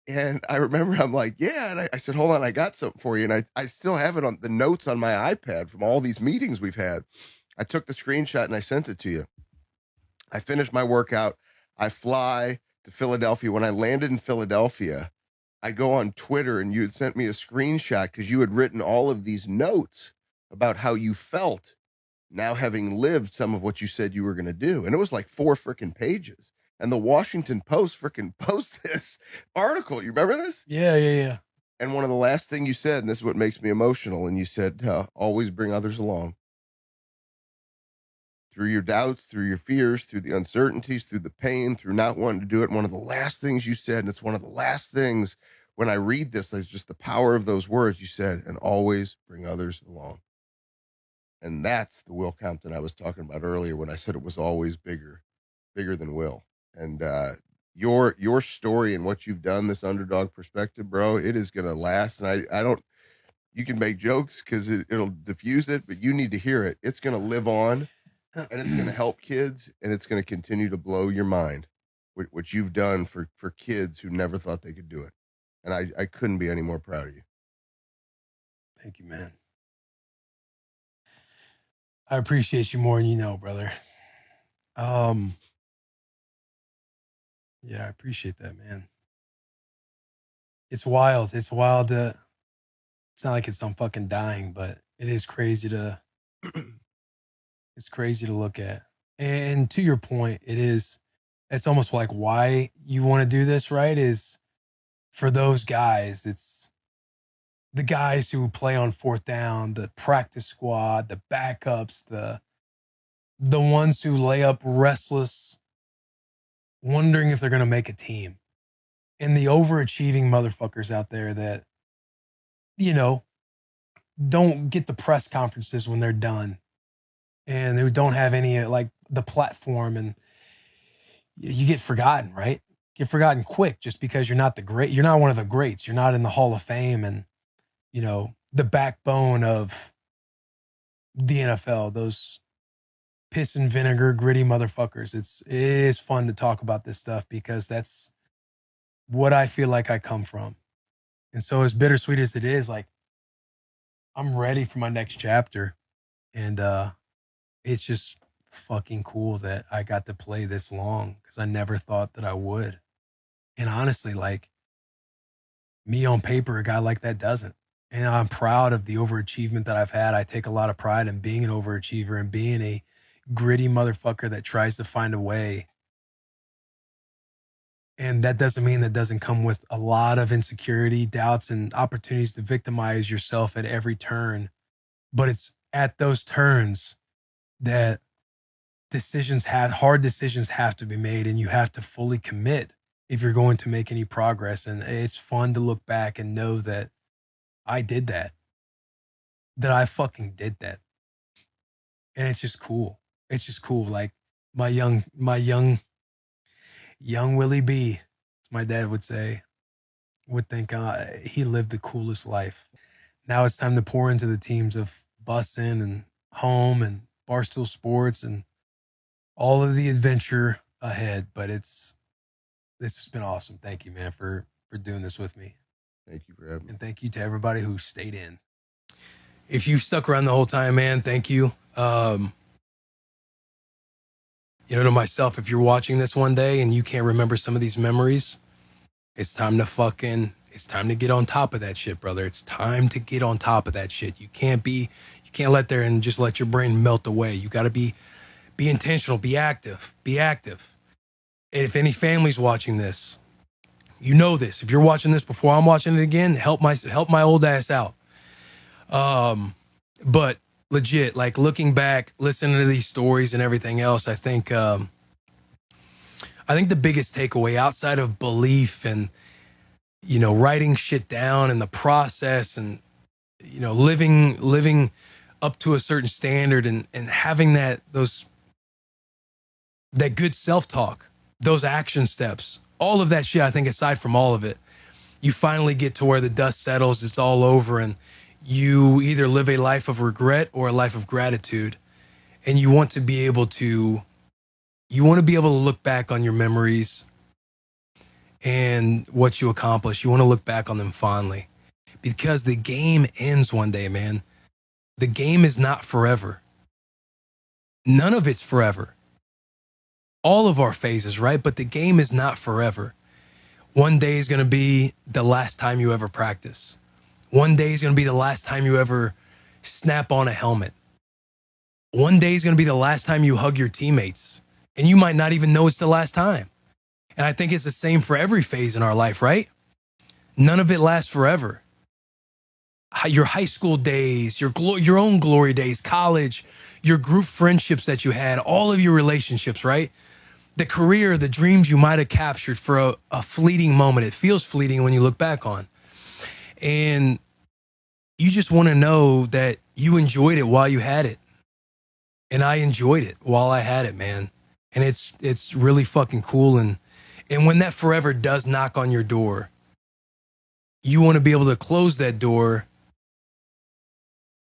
And I remember I'm like, yeah. And I said, hold on, I got something for you. And I still have it on the notes on my iPad from all these meetings we've had. I took the screenshot and I sent it to you. I finished my workout. I fly to Philadelphia. When I landed in Philadelphia, I go on Twitter and you had sent me a screenshot because you had written all of these notes about how you felt now having lived some of what you said you were going to do. And it was like 4 freaking pages. And the Washington Post freaking post this article. You remember this? Yeah. And one of the last things you said, and this is what makes me emotional, and you said, always bring others along. Through your doubts, through your fears, through the uncertainties, through the pain, through not wanting to do it. One of the last things you said, and it's one of the last things when I read this, it's just the power of those words you said, and always bring others along. And that's the Will Compton I was talking about earlier when I said it was always bigger than Will. And your story and what you've done, this underdog perspective, bro, it is going to last. And I don't, you can make jokes because it'll diffuse it, but you need to hear it. It's going to live on and it's going to help kids and it's going to continue to blow your mind, what you've done for kids who never thought they could do it. And I couldn't be any more proud of you. Thank you, man. I appreciate you more than you know, brother. Yeah, I appreciate that, man. It's wild. It's wild to, it's not like it's I'm fucking dying, but it is crazy to, it's crazy to look at. And to your point, it's almost like why you want to do this, right? Is for those guys, it's the guys who play on 4th down, the practice squad, the backups, the ones who lay up restless, wondering if they're going to make a team. And the overachieving motherfuckers out there that, don't get the press conferences when they're done and who don't have any, like the platform, and you get forgotten, right? Get forgotten quick just because you're not you're not one of the greats. You're not in the Hall of Fame and, the backbone of the NFL, those piss and vinegar, gritty motherfuckers. It is fun to talk about this stuff because that's what I feel like I come from. And so as bittersweet as it is, like I'm ready for my next chapter. And it's just fucking cool that I got to play this long because I never thought that I would. And honestly, like me on paper, a guy like that doesn't. And I'm proud of the overachievement that I've had. I take a lot of pride in being an overachiever and being a gritty motherfucker that tries to find a way. And that doesn't mean that doesn't come with a lot of insecurity, doubts, and opportunities to victimize yourself at every turn. But it's at those turns that hard decisions have to be made, and you have to fully commit if you're going to make any progress. And it's fun to look back and know that I did that I fucking did that. And it's just cool. It's just cool. Like my young Willie B, as my dad would say, would think he lived the coolest life. Now it's time to pour into the teams of Bussin and Home and Barstool Sports and all of the adventure ahead. But this has been awesome. Thank you, man, for doing this with me. Thank you for having me. And thank you to everybody who stayed in. If you stuck around the whole time, man, thank you. To myself, if you're watching this one day and you can't remember some of these memories, it's time to fucking It's time to get on top of that shit, brother. It's time to get on top of that shit. You can't let there and just let your brain melt away. You got to be intentional, be active, be active. And if any family's watching this, you know this. If you're watching this before I'm watching it again, help my old ass out. But legit, like looking back, listening to these stories and everything else, I think the biggest takeaway outside of belief and, you know, writing shit down and the process and, you know, living up to a certain standard and having that good self-talk, those action steps, all of that shit. I think aside from all of it, you finally get to where the dust settles, it's all over, and you either live a life of regret or a life of gratitude. And you want to be able to look back on your memories and what you accomplished. You want to look back on them fondly because the game ends one day, man. The game is not forever. None of it's forever. All of our phases, right? But the game is not forever. One day is going to be the last time you ever practice. One day is going to be the last time you ever snap on a helmet. One day is going to be the last time you hug your teammates. And you might not even know it's the last time. And I think it's the same for every phase in our life, right? None of it lasts forever. Your high school days, your own glory days, college, your group friendships that you had, all of your relationships, right? The career, the dreams you might have captured for a fleeting moment. It feels fleeting when you look back on. And you just want to know that you enjoyed it while you had it. And I enjoyed it while I had it, man. And it's really fucking cool. And when that forever does knock on your door, you want to be able to close that door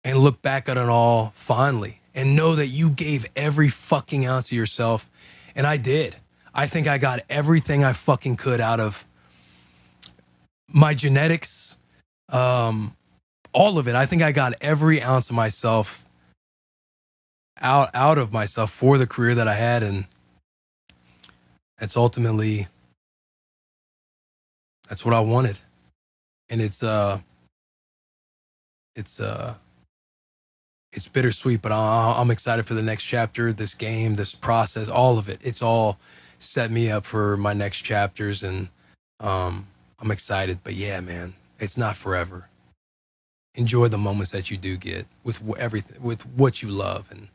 and look back at it all fondly and know that you gave every fucking ounce of yourself. And I did. I think I got everything I fucking could out of my genetics, all of it. I think I got every ounce of myself out of myself for the career that I had. And that's ultimately, that's what I wanted. And it's bittersweet, but I'm excited for the next chapter, this game, this process, all of it. It's all set me up for my next chapters, and I'm excited. But yeah, man, it's not forever. Enjoy the moments that you do get with everything, with what you love, and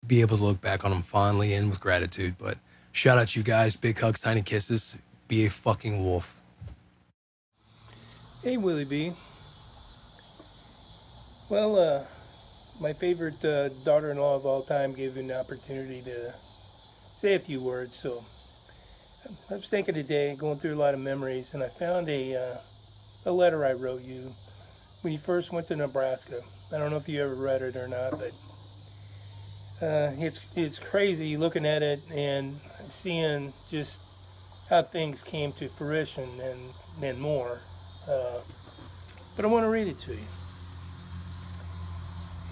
be able to look back on them fondly and with gratitude. But shout out to you guys. Big hugs, tiny kisses. Be a fucking wolf. Hey, Willie B. Well, my favorite daughter-in-law of all time gave me an opportunity to say a few words. So I was thinking today, going through a lot of memories, and I found a letter I wrote you when you first went to Nebraska. I don't know if you ever read it or not, but it's crazy looking at it and seeing just how things came to fruition and more. But I want to read it to you.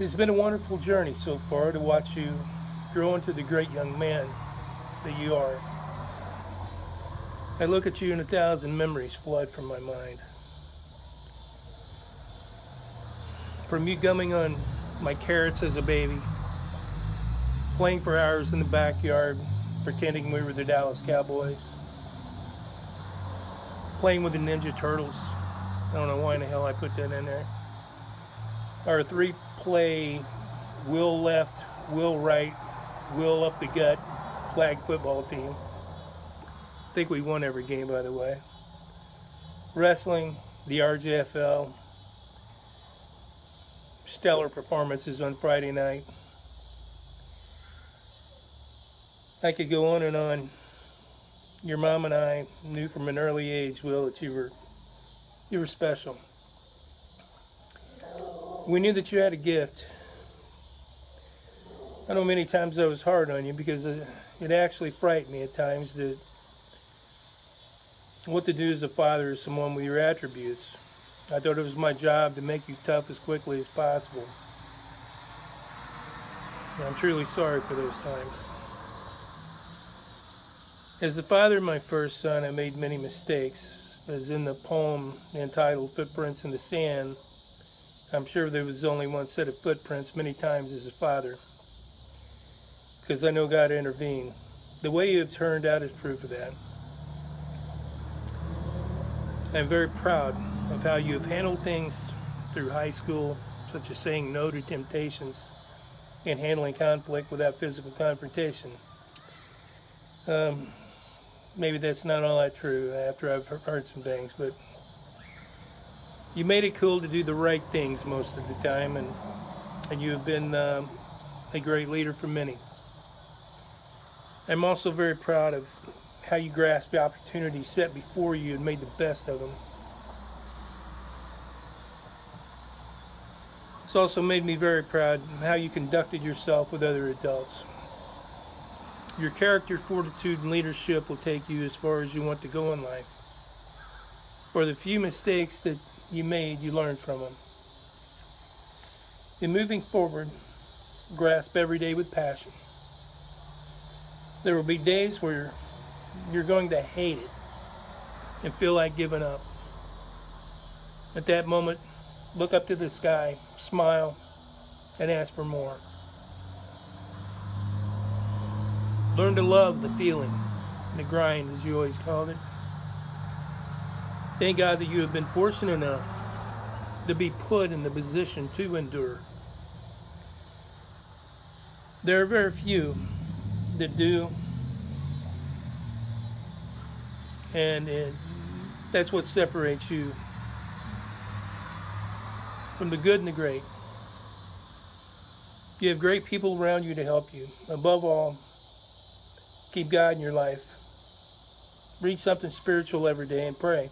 It's been a wonderful journey so far to watch you grow into the great young man that you are. I look at you and 1,000 memories flood from my mind. From you gumming on my carrots as a baby, playing for hours in the backyard, pretending we were the Dallas Cowboys, playing with the Ninja Turtles. I don't know why in the hell I put that in there. Our 3-play Will left, Will right, Will up the gut flag football team. I think we won every game, by the way. Wrestling, the RJFL, stellar performances on Friday night. I could go on and on. Your mom and I knew from an early age, Will, that you were special. We knew that you had a gift. I know many times I was hard on you because it actually frightened me at times that what to do as a father is someone with your attributes. I thought it was my job to make you tough as quickly as possible. And I'm truly sorry for those times. As the father of my first son, I made many mistakes. as in the poem entitled Footprints in the Sand, I'm sure there was only one set of footprints many times as his father, because I know God intervened. The way you have turned out is proof of that. I'm very proud of how you have handled things through high school, such as saying no to temptations and handling conflict without physical confrontation. Maybe that's not all that true after I've heard some things, but you made it cool to do the right things most of the time, and you have been a great leader for many. I'm also very proud of how you grasped the opportunities set before you and made the best of them. It's also made me very proud of how you conducted yourself with other adults. Your character, fortitude, and leadership will take you as far as you want to go in life. For the few mistakes that you made, you learned from them. In moving forward, grasp every day with passion. There will be days where you're going to hate it and feel like giving up. At that moment, look up to the sky, smile, and ask for more. Learn to love the feeling, the grind, as you always called it. Thank God that you have been fortunate enough to be put in the position to endure. There are very few that do, and that's what separates you from the good and the great. You have great people around you to help you. Above all, keep God in your life. Read something spiritual every day and pray.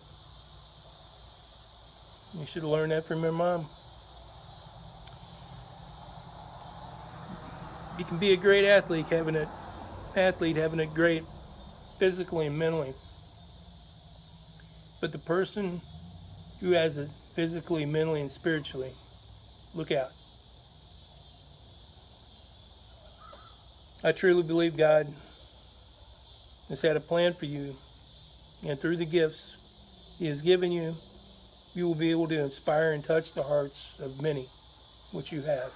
You should have learned that from your mom. You can be a great athlete having it great physically and mentally. But the person who has it physically, mentally, and spiritually, look out. I truly believe God has had a plan for you, and through the gifts He has given you, you will be able to inspire and touch the hearts of many, which you have.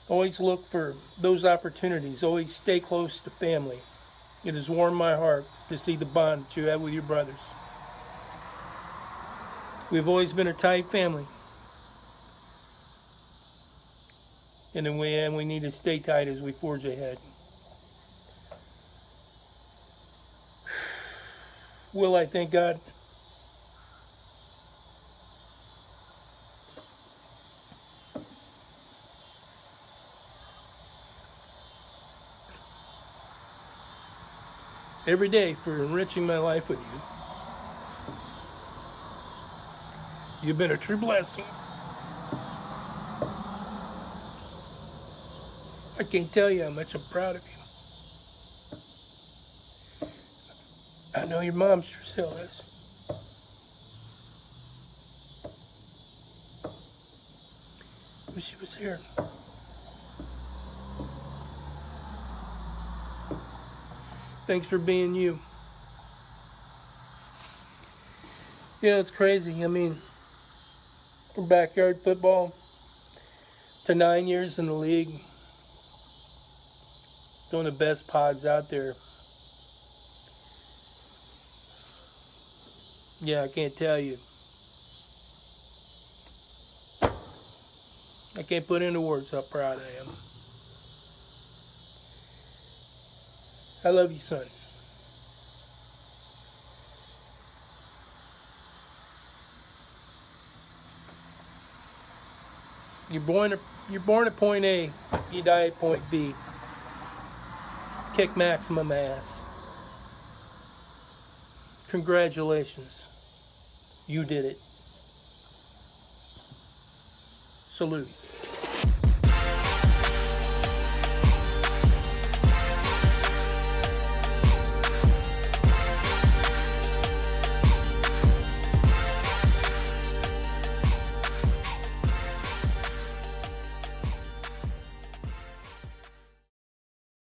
Always look for those opportunities. Always stay close to family. It has warmed my heart to see the bond that you have with your brothers. We've always been a tight family. And we need to stay tight as we forge ahead. Will, I thank God every day for enriching my life with you. You've been a true blessing. I can't tell you how much I'm proud of you. I know your mom sure still is. Wish she was here. Thanks for being you. Yeah, it's crazy. I mean, from backyard football to 9 years in the league, one of the best pods out there. Yeah, I can't tell you. I can't put into words how proud I am. I love you, son. You're born at point A, you die at point B. Kick maximum ass. Congratulations. You did it. Salute.